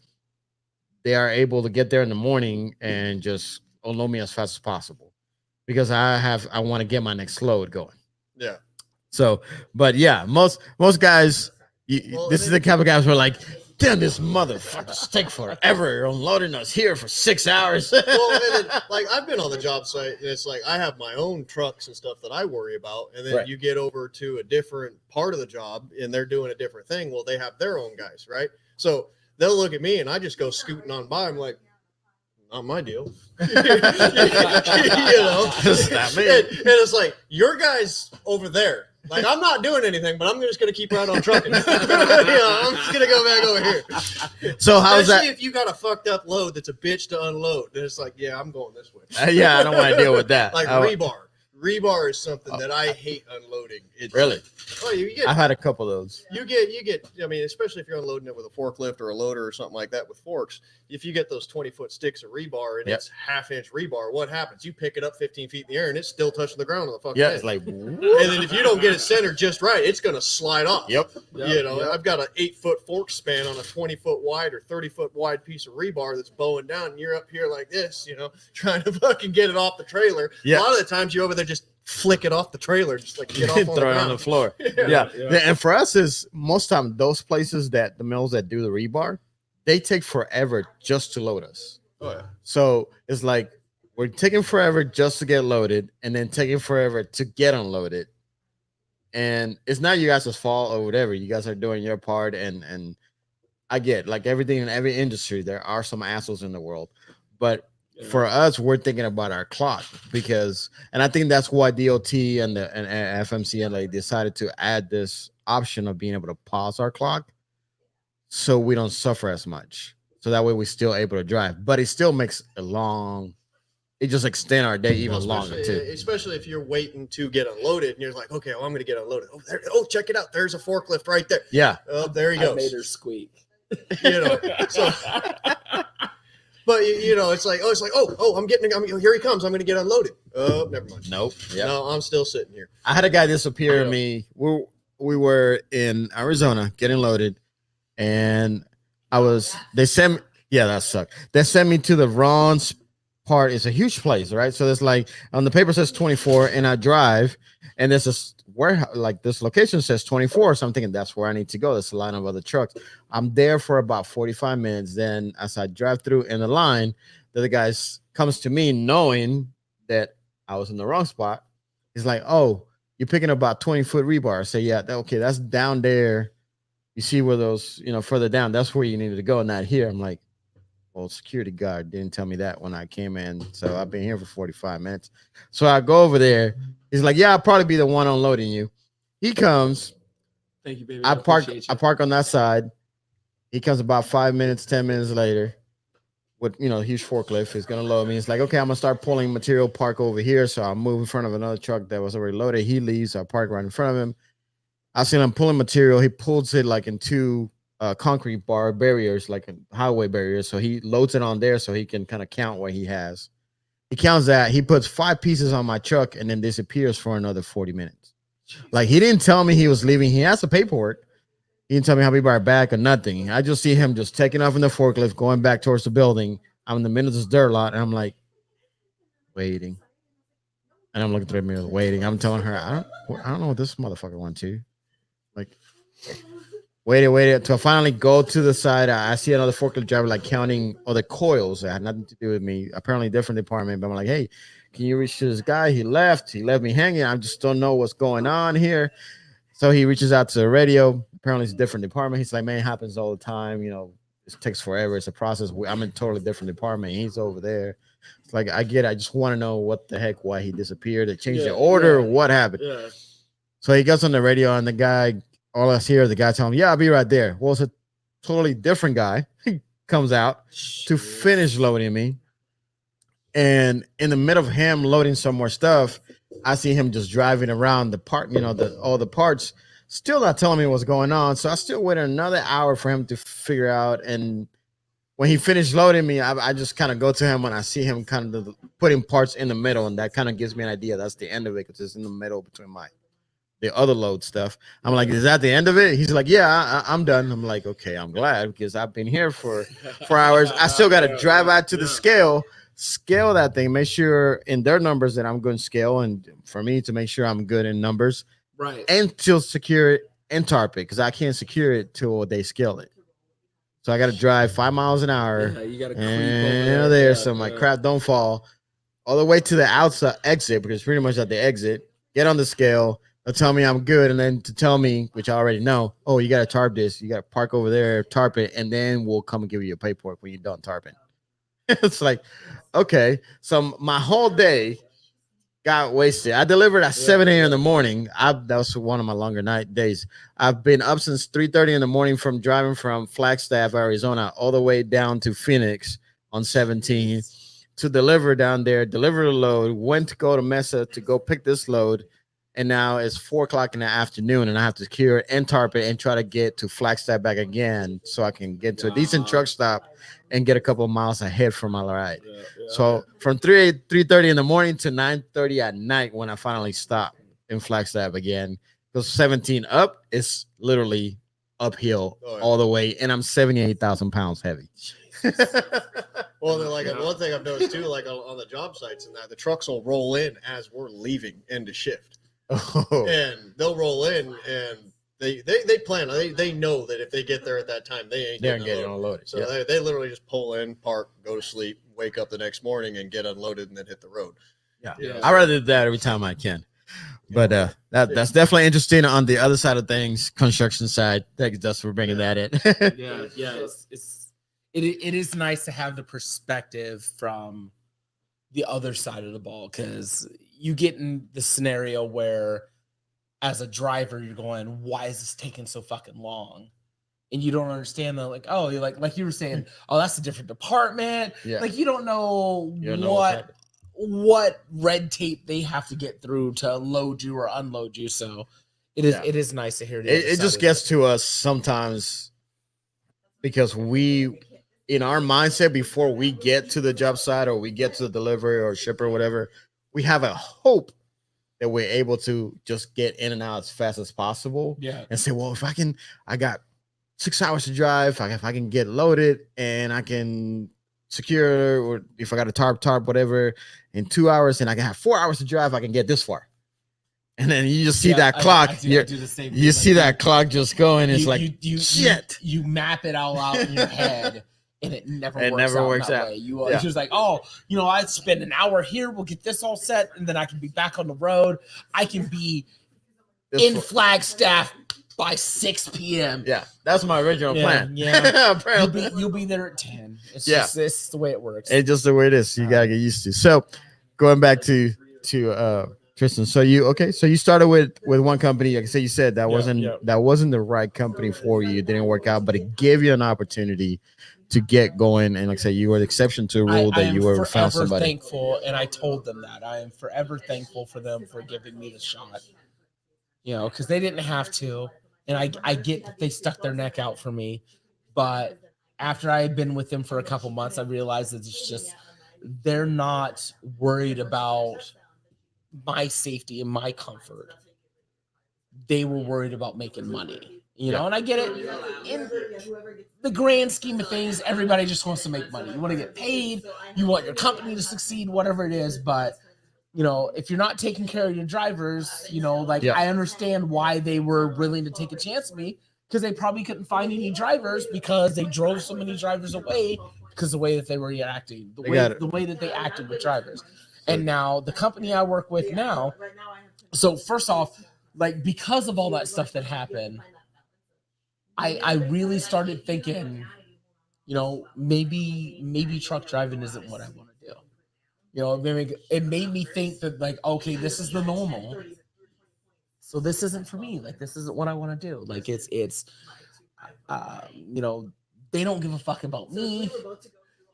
they are able to get there in the morning and just unload me as fast as possible because I want to get my next load going. Yeah. So, but yeah, most guys, this is the type of guys who are like, damn, this motherfucker's take forever unloading us here for 6 hours. Well, and then, like I've been on the job site, and it's like I have my own trucks and stuff that I worry about, and then you get over to a different part of the job, and they're doing a different thing. Well, they have their own guys, right? So they'll look at me, and I just go scooting on by. I'm like, not my deal. You know, That's not me. And it's like your guys over there. Like I'm not doing anything, but I'm just gonna keep right on trucking. I'm just gonna go back over here. So how's Especially that? if you got a fucked up load that's a bitch to unload, then it's like, yeah, I'm going this way. Yeah, I don't want to deal with that. Like rebar. Rebar is something that I hate unloading. It's, really? Oh, you get. I've had a couple of those. You get. I mean, especially if you're unloading it with a forklift or a loader or something like that with forks. If you get those 20-foot sticks of rebar and it's half-inch rebar, what happens? You pick it up 15 feet in the air and it's still touching the ground on the fucking Yeah, edge. it's like, and then if you don't get it centered just right, it's gonna slide off. Yep. You know, I've got an 8-foot fork span on a 20-foot wide or 30-foot wide piece of rebar that's bowing down, and you're up here like this, you know, trying to fucking get it off the trailer. Yeah. A lot of the times you're over there just flick it off the trailer, just like get off on throw the it on the floor. Yeah. And for us, is most time those places that the mills that do the rebar, they take forever just to load us. Oh, yeah. So it's like we're taking forever just to get loaded, and then taking forever to get unloaded. And it's not you guys' fault or whatever. You guys are doing your part, and I get like everything in every industry. There are some assholes in the world, but for us, we're thinking about our clock because, and I think that's why DOT and FMCLA decided to add this option of being able to pause our clock, so we don't suffer as much. So that way we're still able to drive, but it still makes it just extend our day even longer too. Especially if you're waiting to get unloaded and you're like, okay, well, I'm going to get unloaded. Oh, check it out. There's a forklift right there. Yeah. Oh, there he goes. I made her squeak. You know, so, but you know, it's like, here he comes. I'm going to get unloaded. Oh, never mind. Nope. Yeah. No, I'm still sitting here. I had a guy disappear on me. We were in Arizona getting loaded, and they sent me, that sucked. They sent me to the wrong part. It's a huge place, right? So it's like on the paper says 24, and I drive, and there's this warehouse, like this location says 24, so I'm thinking that's where I need to go. There's a line of other trucks. I'm there for about 45 minutes. Then as I drive through in the line, the other guy comes to me knowing that I was in the wrong spot. He's like, oh, you're picking up about 20-foot rebar. I say, yeah, okay, that's down there. You see where those, further down, that's where you needed to go, not here. I'm like, well, security guard didn't tell me that when I came in. So I've been here for 45 minutes. So I go over there. He's like, yeah, I'll probably be the one unloading you. He comes. Thank you, baby. I park on that side. He comes about 5 minutes, 10 minutes later with, huge forklift. He's going to load me. He's like, okay, I'm going to start pulling material, park over here. So I move in front of another truck that was already loaded. He leaves. I park right in front of him. I see him pulling material. He pulls it like in two concrete bar barriers, like highway barriers. So he loads it on there so he can kind of count what he has. He counts that. He puts 5 pieces on my truck and then disappears for another 40 minutes. Like he didn't tell me he was leaving. He has the paperwork. He didn't tell me how to be right back or nothing. I just see him just taking off in the forklift, going back towards the building. I'm in the middle of this dirt lot, and I'm like, waiting. And I'm looking through the mirror, waiting. I'm telling her, I don't know what this motherfucker wants to. Like, waited until I finally go to the side. I see another forklift driver like counting other coils that had nothing to do with me. Apparently, different department. But I'm like, hey, can you reach to this guy? He left me hanging. I just don't know what's going on here. So he reaches out to the radio. Apparently, it's a different department. He's like, man, it happens all the time. It takes forever. It's a process. I'm in a totally different department. He's over there. It's like, I get it. I just want to know what the heck, why he disappeared. They changed the order. What happened? Yeah. So he gets on the radio, and the guy all I hear is the guy telling me, "Yeah, I'll be right there." Well, it's a totally different guy comes out to finish loading me, and in the middle of him loading some more stuff, I see him just driving around the part, all the parts, still not telling me what's going on. So I still waited another hour for him to figure out. And when he finished loading me, I just kind of go to him when I see him kind of putting parts in the middle, and that kind of gives me an idea that's the end of it because it's in the middle between the other load stuff. I'm like, is that the end of it? He's like, yeah, I'm done. I'm like, okay, I'm glad because I've been here for 4 hours. I still got to drive out to the scale that thing, make sure in their numbers that I'm good in scale, and for me to make sure I'm good in numbers, right? And to secure it and tarp it because I can't secure it till they scale it. So I got to drive 5 miles an hour. Yeah, you got to and there, so my crap don't fall all the way to the outside exit because pretty much at the exit, get on the scale. They'll tell me I'm good, and then to tell me, which I already know, oh, you got to tarp this, you got to park over there, tarp it, and then we'll come and give you your paperwork when you're done tarping. It's like, okay, so my whole day got wasted. I delivered at 7 a.m. in the morning. That was one of my longer night days. I've been up since 3:30 in the morning from driving from Flagstaff, Arizona, all the way down to Phoenix on 17 to deliver down there, deliver the load, went to go to Mesa to go pick this load. And now it's 4:00 in the afternoon, and I have to secure it and tarp it and try to get to Flagstaff back again so I can get to a decent truck stop and get a couple of miles ahead from my ride. So from 3:30 in the morning to 9:30 at night when I finally stopped in Flagstaff again, because 17 up is literally uphill all the way, and I'm 78,000 pounds heavy. Well, then, like one thing I've noticed too, like on the job sites and that, the trucks will roll in as we're leaving end of shift. Oh. And they'll roll in and they plan, they know that if they get there at that time, they ain't getting unloaded. So they literally just pull in, park, go to sleep, wake up the next morning and get unloaded and then hit the road. Yeah. I rather do that every time I can. But that's definitely interesting on the other side of things, construction side. Thanks, Dustin, for bringing that in. It is nice to have the perspective from the other side of the ball, because you get in the scenario where as a driver you're going, why is this taking so fucking long? And you don't understand that, like, oh, you're like you were saying, oh, that's a different department. Yeah. Like you don't know what red tape they have to get through to load you or unload you. So it is nice to hear it just gets to us sometimes because we, in our mindset, before we get to the job site or we get to the delivery or shipper or whatever, we have a hope that we're able to just get in and out as fast as possible. Yeah. And say, well, if I got 6 hours to drive, if I can get loaded and I can secure, or if I got a tarp, whatever, in 2 hours, and I can have 4 hours to drive, I can get this far. And then you just see that clock. I do the same thing. You see that clock just going. It's shit. You map it all out in your head. And it never works out. Way. It's just like, oh, I'd spend an hour here. We'll get this all set. And then I can be back on the road. I can be in Flagstaff by 6 p.m. Yeah, that's my original plan. Yeah, you'll be there at 10. It's just the way it works. It's just the way it is. You gotta get used to. So, going back to Tristan. So you started with one company. Like I said, you said that wasn't the right company for you. It didn't work out, but it gave you an opportunity to get going. And like I said, you were the exception to a rule that you were found somebody. Thankful, and I told them that I am forever thankful for them for giving me the shot. Because they didn't have to, and I get that they stuck their neck out for me, but after I had been with them for a couple months, I realized that it's just they're not worried about my safety and my comfort. They were worried about making money. And I get it. In the grand scheme of things, everybody just wants to make money. You want to get paid. You want your company to succeed, whatever it is. But, if you're not taking care of your drivers, I understand why they were willing to take a chance on me, because they probably couldn't find any drivers because they drove so many drivers away because of the way that they were reacting, the way that they acted with drivers. And now the company I work with now, so first off, because of all that stuff that happened, I really started thinking, maybe truck driving isn't what I want to do. It made me think that okay, this is the normal. So this isn't for me. Like, this isn't what I want to do. Like, you know, they don't give a fuck about me.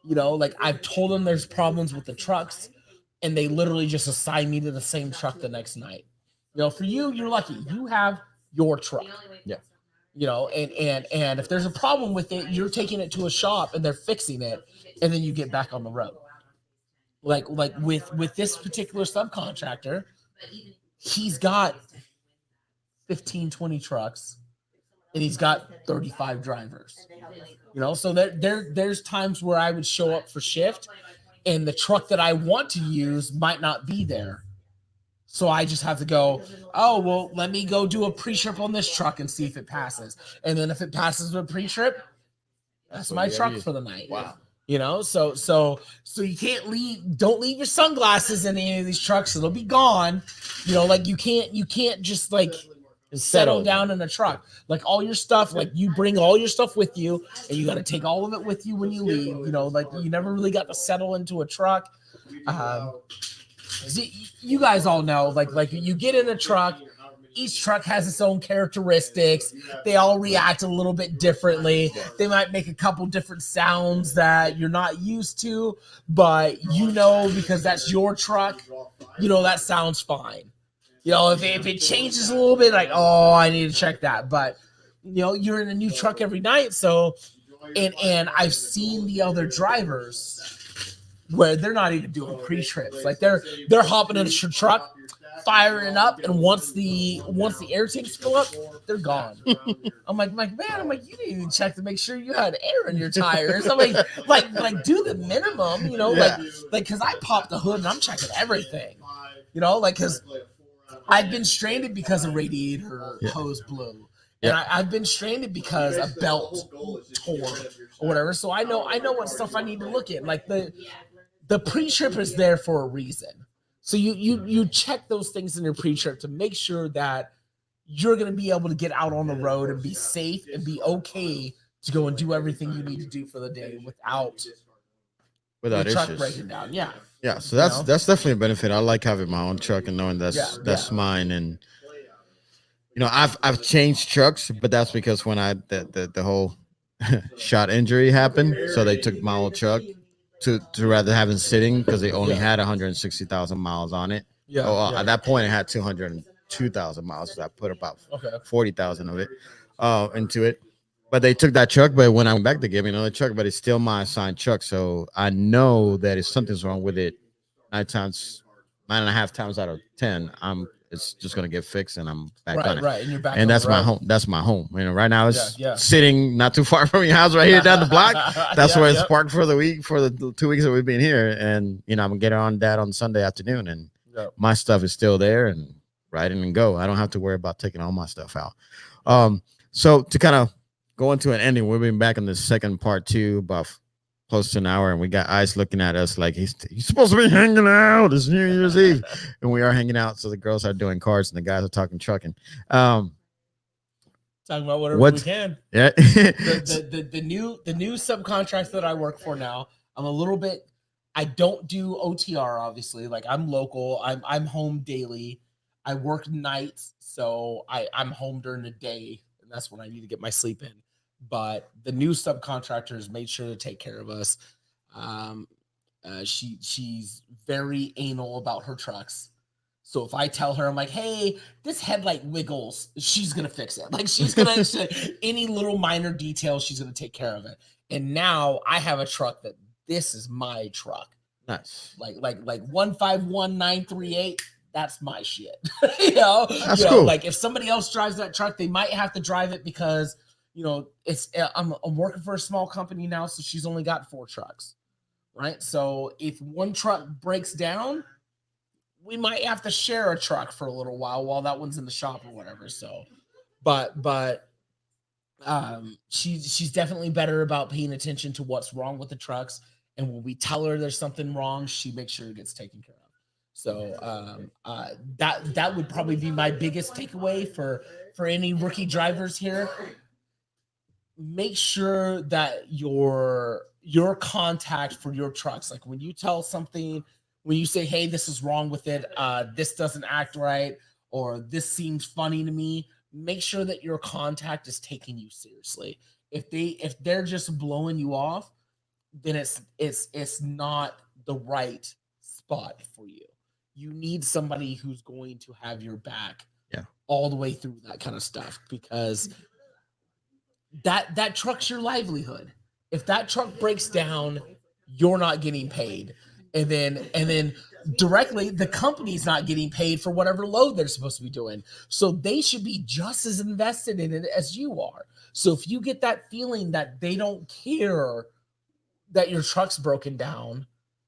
You know, like I've told them there's problems with the trucks, and they literally just assign me to the same truck the next night. You know, for you, you're lucky. You have your truck. Yeah. You know, and if there's a problem with it, you're taking it to a shop and they're fixing it, and then you get back on the road. Like with this particular subcontractor, he's got 15, 20 trucks, and he's got 35 drivers. You know, so there's times where I would show up for shift, and the truck that I want to use might not be there. So I just have to go, oh, well, let me go do a pre-trip on this truck and see if it passes. And then if it passes with pre-trip, that's my truck for the night. Wow. You know, so you don't leave your sunglasses in any of these trucks. It'll be gone. You know, like you can't just like settle down in a truck. Like all your stuff, like you bring all your stuff with you, and you got to take all of it with you when you leave. You know, like you never really got to settle into a truck. You guys all know, like you get in a truck, each truck has its own characteristics. They all react a little bit differently. They might make a couple different sounds that you're not used to, but you know, because that's your truck, you know, that sounds fine. You know, if it changes a little bit, like, oh, I need to check that. But, you know, you're in a new truck every night. So, and I've seen the other drivers where they're not even doing pre-trips. Like they're hopping in a truck, firing up, and once the air tanks fill up, they're gone. I'm like, man, you didn't even check to make sure you had air in your tires. I'm like do the minimum, you know, like because I popped the hood and I'm checking everything, you know, like because I've been stranded because a radiator hose blew. And I've been stranded because a belt tore or whatever. So I know what stuff I need to look at. Like the pre-trip is there for a reason. So you check those things in your pre-trip to make sure that you're going to be able to get out on the road and be safe and be okay to go and do everything you need to do for the day without the truck breaking down. Yeah. Yeah. So that's definitely a benefit. I like having my own truck and knowing that's mine. And you know, I've changed trucks, but that's because when the whole shot injury happened, so they took my old truck to rather having sitting because they only had 160,000 miles on it. At that point, it had 202,000 miles. So I put about 40,000 of it into it. But they took that truck. But when I went back, they gave me another truck. But it's still my assigned truck, so I know that if something's wrong with it, 9.5 times out of 10, it's just gonna get fixed, and I'm back on it. Right, and you're back. And that's my home. That's my home. You know, right now it's sitting not too far from your house, right here down the block. That's where it's parked for the week, for the 2 weeks that we've been here. And you know, I'm gonna get on that on Sunday afternoon, and my stuff is still there and riding and go. I don't have to worry about taking all my stuff out. So to kind of go into an ending, we'll be back in the second part too, about close to an hour, and we got Ice looking at us like he's supposed to be hanging out. It's New Year's Eve, and we are hanging out. So the girls are doing cars, and the guys are talking trucking. Talking about whatever we can. Yeah. the new subcontract that I work for now, I'm a little bit. I don't do OTR, obviously. Like I'm local. I'm home daily. I work nights, so I'm home during the day, and that's when I need to get my sleep in. But the new subcontractors made sure to take care of us. She's very anal about her trucks. So if I tell her, I'm like, hey, this headlight wiggles, she's going to fix it. Like she's going to, any little minor detail, she's going to take care of it. And now I have a truck that this is my truck. Nice. Like 151938. That's my shit. you know, cool. Like if somebody else drives that truck, they might have to drive it because, you know, I'm working for a small company now, so she's only got 4 trucks, right? So if one truck breaks down, we might have to share a truck for a little while that one's in the shop or whatever. So, but she's definitely better about paying attention to what's wrong with the trucks, and when we tell her there's something wrong, she makes sure it gets taken care of. So that would probably be my biggest takeaway for any rookie drivers here. Make sure that your contact for your trucks, like when you tell something, when you say, hey, this is wrong with it, this doesn't act right, or this seems funny to me, make sure that your contact is taking you seriously. If they're just blowing you off, then it's not the right spot for you. You need somebody who's going to have your back all the way through that kind of stuff, because that truck's your livelihood. If that truck breaks down, you're not getting paid. And then directly the company's not getting paid for whatever load they're supposed to be doing. So they should be just as invested in it as you are. So if you get that feeling that they don't care that your truck's broken down,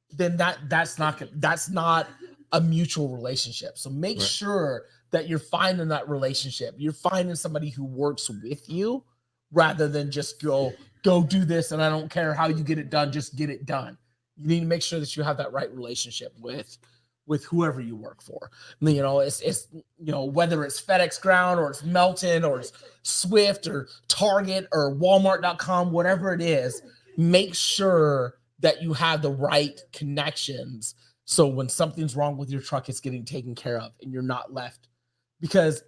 then that's not a mutual relationship. So make sure that you're finding that relationship. You're finding somebody who works with you rather than just go do this and I don't care how you get it done, just get it done. You need to make sure that you have that right relationship with whoever you work for. You know, it's whether it's FedEx Ground or it's Melton or it's Swift or Target or Walmart.com, whatever it is, make sure that you have the right connections. So when something's wrong with your truck, it's getting taken care of and you're not left, because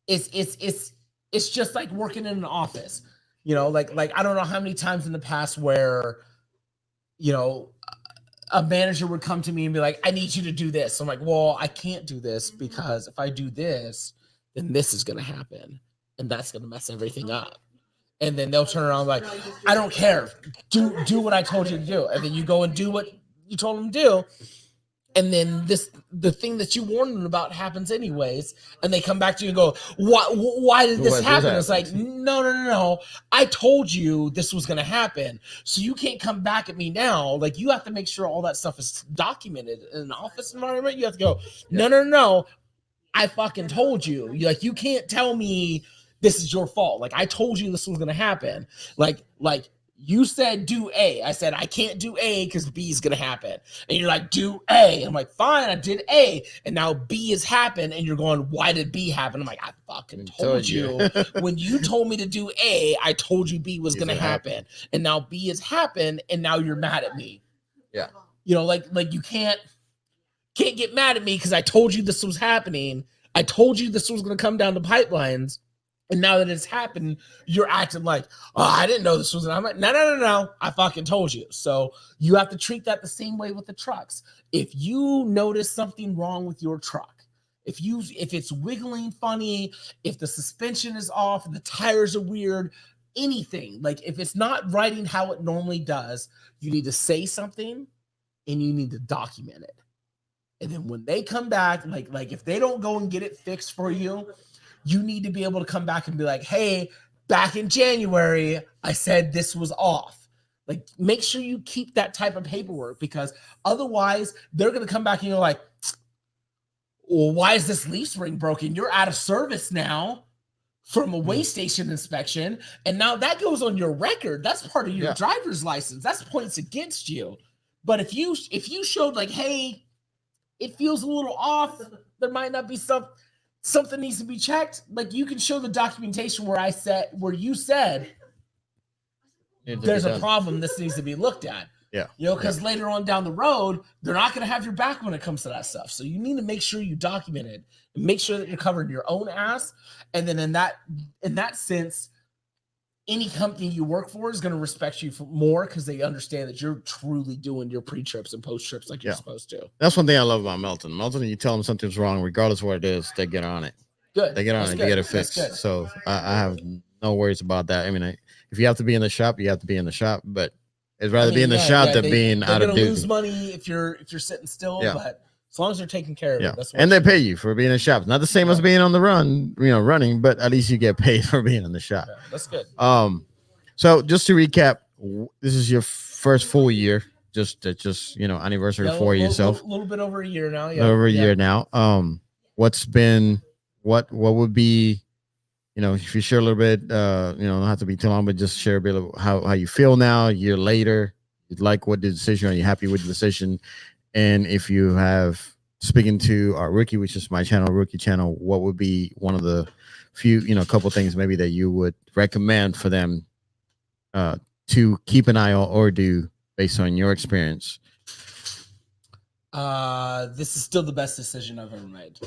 it's just like working in an office, like I don't know how many times in the past where, a manager would come to me and be like, I need you to do this. I'm like, well, I can't do this because if I do this, then this is going to happen and that's going to mess everything up. And then they'll turn around like, I don't care. Do what I told you to do. And then you go and do what you told them to do. And then the thing that you warned them about happens anyways. And they come back to you and go, why did this happen? It's like, no. I told you this was going to happen. So you can't come back at me now. Like, you have to make sure all that stuff is documented in an office environment. You have to go, no. I fucking told you. You can't tell me this is your fault. Like, I told you this was going to happen. Like you said do A. I said I can't do A because B is going to happen. And you're like, do A. I'm like, fine, I did A. And now B has happened. And you're going, why did B happen? I'm like, I fucking told you. When you told me to do A, I told you B was going to happen. And now B has happened. And now you're mad at me. Yeah. Like you can't get mad at me because I told you this was happening. I told you this was going to come down the pipelines. And now that it's happened, you're acting like, oh, I didn't know this was. I'm like, no. I fucking told you. So you have to treat that the same way with the trucks. If you notice something wrong with your truck, if it's wiggling funny, if the suspension is off, the tires are weird, anything, like if it's not riding how it normally does, you need to say something and you need to document it. And then when they come back, like if they don't go and get it fixed for you, you need to be able to come back and be like, hey, back in January, I said this was off. Like, make sure you keep that type of paperwork, because otherwise they're going to come back and you're like, well, why is this leaf spring broken? You're out of service now from a weigh station inspection. And now that goes on your record. That's part of your driver's license. That's points against you. But if you showed like, hey, it feels a little off, there might not be something needs to be checked. Like, you can show the documentation where you said there's a problem, this needs to be looked at. Yeah. Because later on down the road, they're not going to have your back when it comes to that stuff. So you need to make sure you document it and make sure that you're covering your own ass. And then in that sense, any company you work for is going to respect you for more, because they understand that you're truly doing your pre-trips and post-trips like you're supposed to. That's one thing I love about Melton. Melton, you tell them something's wrong, regardless of what it is, they get on it. Good. They get on it, they get it fixed. So I have no worries about that. I mean, if you have to be in the shop, you have to be in the shop, but it's rather be in the shop than being out of duty. They're going to lose money if you're sitting still, but as long as they're taking care of it. That's and they pay you for being in the shop. Not the same as being on the run, running, but at least you get paid for being in the shop. Yeah, that's good. So just to recap, this is your first full year, just anniversary for yourself. A little bit over a year now. Yeah. Over a year now. What would be, if you share a little bit, don't have to be too long, but just share a bit of how you feel now, a year later. You'd like what the decision, are you happy with the decision? And if you have, speaking to our Rookie, which is my channel, Rookie channel, what would be one of the few, couple things maybe that you would recommend for them to keep an eye on or do based on your experience? This is still the best decision I've ever made.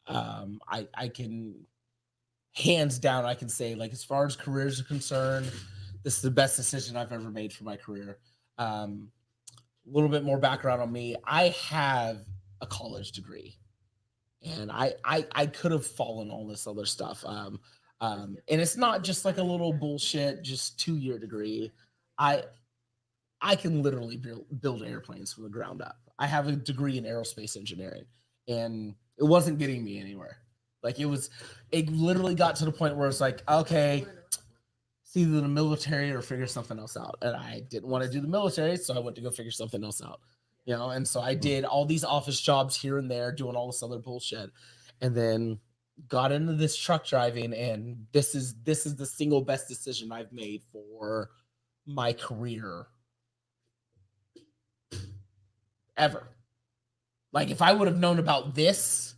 I can, hands down, I can say, like, as far as careers are concerned, this is the best decision I've ever made for my career. A little bit more background on me. I have a college degree, and I could have fallen all this other stuff. And it's not just like a little bullshit, just 2-year degree. I can literally build airplanes from the ground up. I have a degree in aerospace engineering, and it wasn't getting me anywhere. Like, it literally got to the point where it's like, okay, it's either the military or figure something else out. And I didn't want to do the military, so I went to go figure something else out. And so I did all these office jobs here and there, doing all this other bullshit, and then got into this truck driving. And this is the single best decision I've made for my career ever. Like, if I would have known about this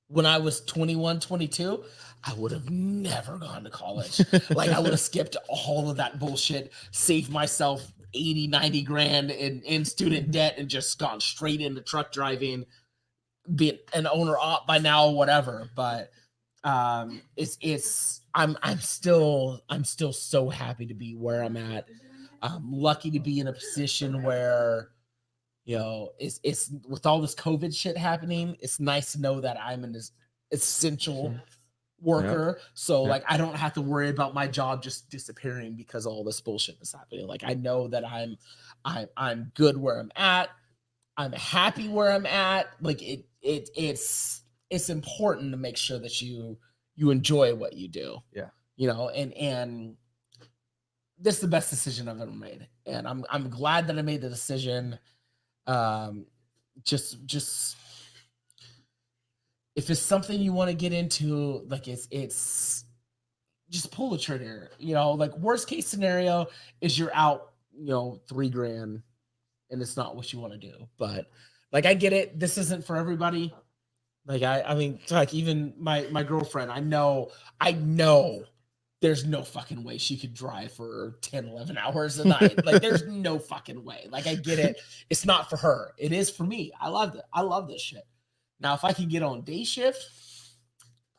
when I was 21, 22, I would have never gone to college. Like, I would have skipped all of that bullshit, saved myself 80, 90 grand in student debt, and just gone straight into truck driving, be an owner op by now, whatever. But I'm still so happy to be where I'm at. I'm lucky to be in a position where, it's with all this COVID shit happening, it's nice to know that I'm an essential worker. Yep. So like, I don't have to worry about my job just disappearing because all this bullshit is happening. Like, I know that I'm good where I'm at. I'm happy where I'm at. Like, it's important to make sure that you enjoy what you do. Yeah. And this is the best decision I've ever made. And I'm glad that I made the decision. Just if it's something you want to get into, like, it's just pull the trigger. Like, worst case scenario is you're out $3,000 and it's not what you want to do. But like, I get it, this isn't for everybody. Like, I mean, like, even my girlfriend, I know there's no fucking way she could drive for 10, 11 hours a night. Like, there's no fucking way. Like, I get it. It's not for her. It is for me. I love it. I love this shit. Now, if I can get on day shift,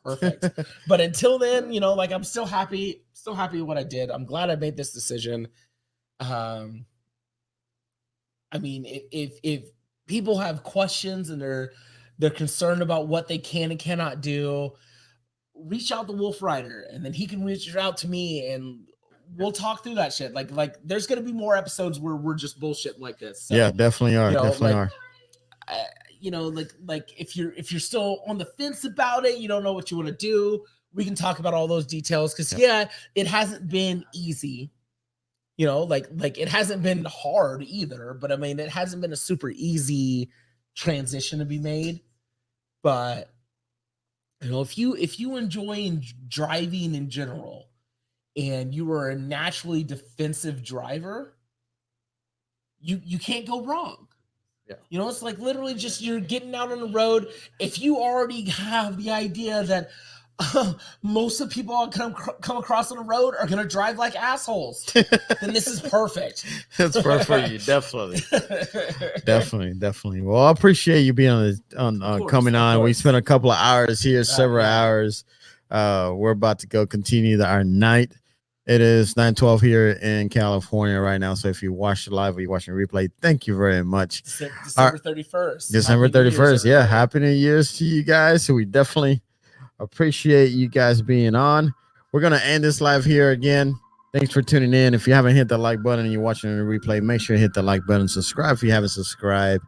perfect. But until then, like, I'm still happy with what I did. I'm glad I made this decision. I mean, if people have questions and they're concerned about what they can and cannot do, reach out to Wolf Rider, and then he can reach out to me, and we'll talk through that shit. Like there's gonna be more episodes where we're just bullshit like this. So, yeah, definitely are. Like if you're still on the fence about it, you don't know what you want to do, we can talk about all those details. Because it hasn't been easy. Like it hasn't been hard either, but I mean, it hasn't been a super easy transition to be made. But if you enjoy driving in general, and you are a naturally defensive driver, you can't go wrong. Yeah. It's like literally just you're getting out on the road. If you already have the idea that most of the people I come across on the road are going to drive like assholes, then this is perfect. That's perfect for you. Definitely. Well, I appreciate you being on coming on. We spent a couple of hours here, several hours. We're about to go continue our night. It is 9:12 here in California right now. So if you watch the live or you're watching the replay, thank you very much. December 31st. December 31st. Yeah. Happy New Year's to you guys. So we definitely appreciate you guys being on. We're going to end this live here again. Thanks for tuning in. If you haven't hit the like button and you're watching the replay, make sure you hit the like button. Subscribe if you haven't subscribed.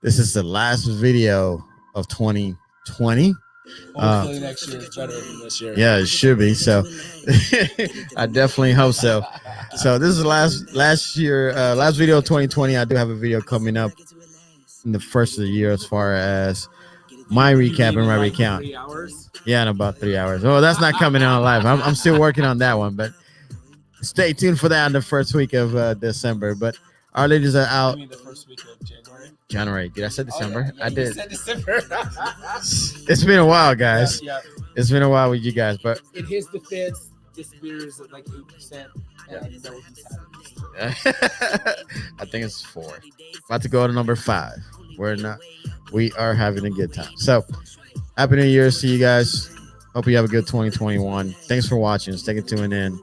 This is the last video of 2020. Hopefully next year is better than this year. Yeah, it should be. So I definitely hope so. So this is the last video of 2020. I do have a video coming up in the first of the year as far as my recap and my recount. 3 hours? Yeah, in about 3 hours. Oh, that's not coming out live. I'm still working on that one, but stay tuned for that in the first week of December. But our ladies are out. You mean the first week of January. Did I say December? Yeah, I did. You said December. It's been a while, guys. Yeah. It's been a while with you guys, but in his defense, this beer is at like 8%. And he's I think it's 4. About to go to number 5. We are having a good time. So Happy New Year. See you guys. Hope you have a good 2021. Thanks for watching. Thanks for tuning in.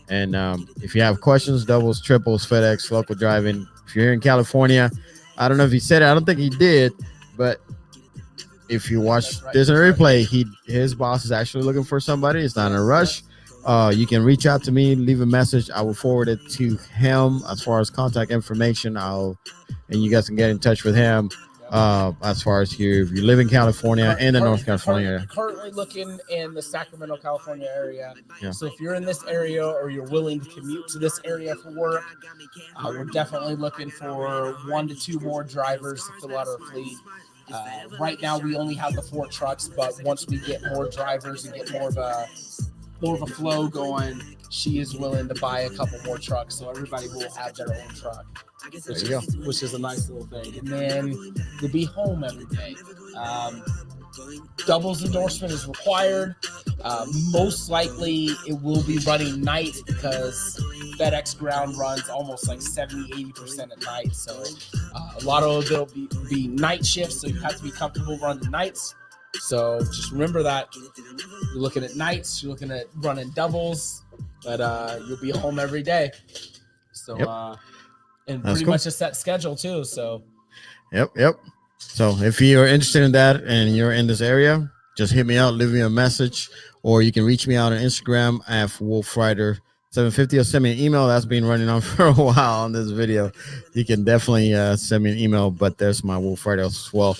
And if you have questions, doubles, triples, FedEx, local driving, if you're here in California, I don't know if he said it. I don't think he did, but if you watch this in a replay, his boss is actually looking for somebody. It's not in a rush. You can reach out to me, leave a message. I will forward it to him as far as contact information. And you guys can get in touch with him. As far as here, if you live in California and the North California area. Currently looking in the Sacramento, California area. Yeah. So if you're in this area or you're willing to commute to this area for work, we're definitely looking for 1 to 2 more drivers to fill out our fleet. Right now, we only have the 4 trucks, but once we get more drivers and get more of a flow going, she is willing to buy a couple more trucks, so everybody will have their own truck, which is a nice little thing. And then you'll be home every day. Doubles endorsement is required. Most likely it will be running night because FedEx ground runs almost like 70-80% at night. So a lot of it'll be night shifts, so you have to be comfortable running nights. So just remember that you're looking at nights, you're looking at running doubles, but you'll be home every day. So and That's pretty cool. much a set schedule too. So Yep. So if you're interested in that and you're in this area, just hit me out, leave me a message, or you can reach me out on Instagram at WolfRider750 or send me an email. That's been running on for a while on this video. You can definitely send me an email, but there's my Wolf Rider as well.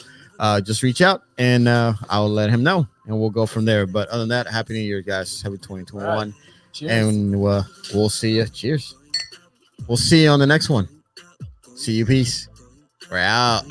Just reach out and I'll let him know and we'll go from there. But other than that, Happy New Year, guys. Happy 2021. Right. Cheers. And we'll see you. Cheers. We'll see you on the next one. See you. Peace. We're out.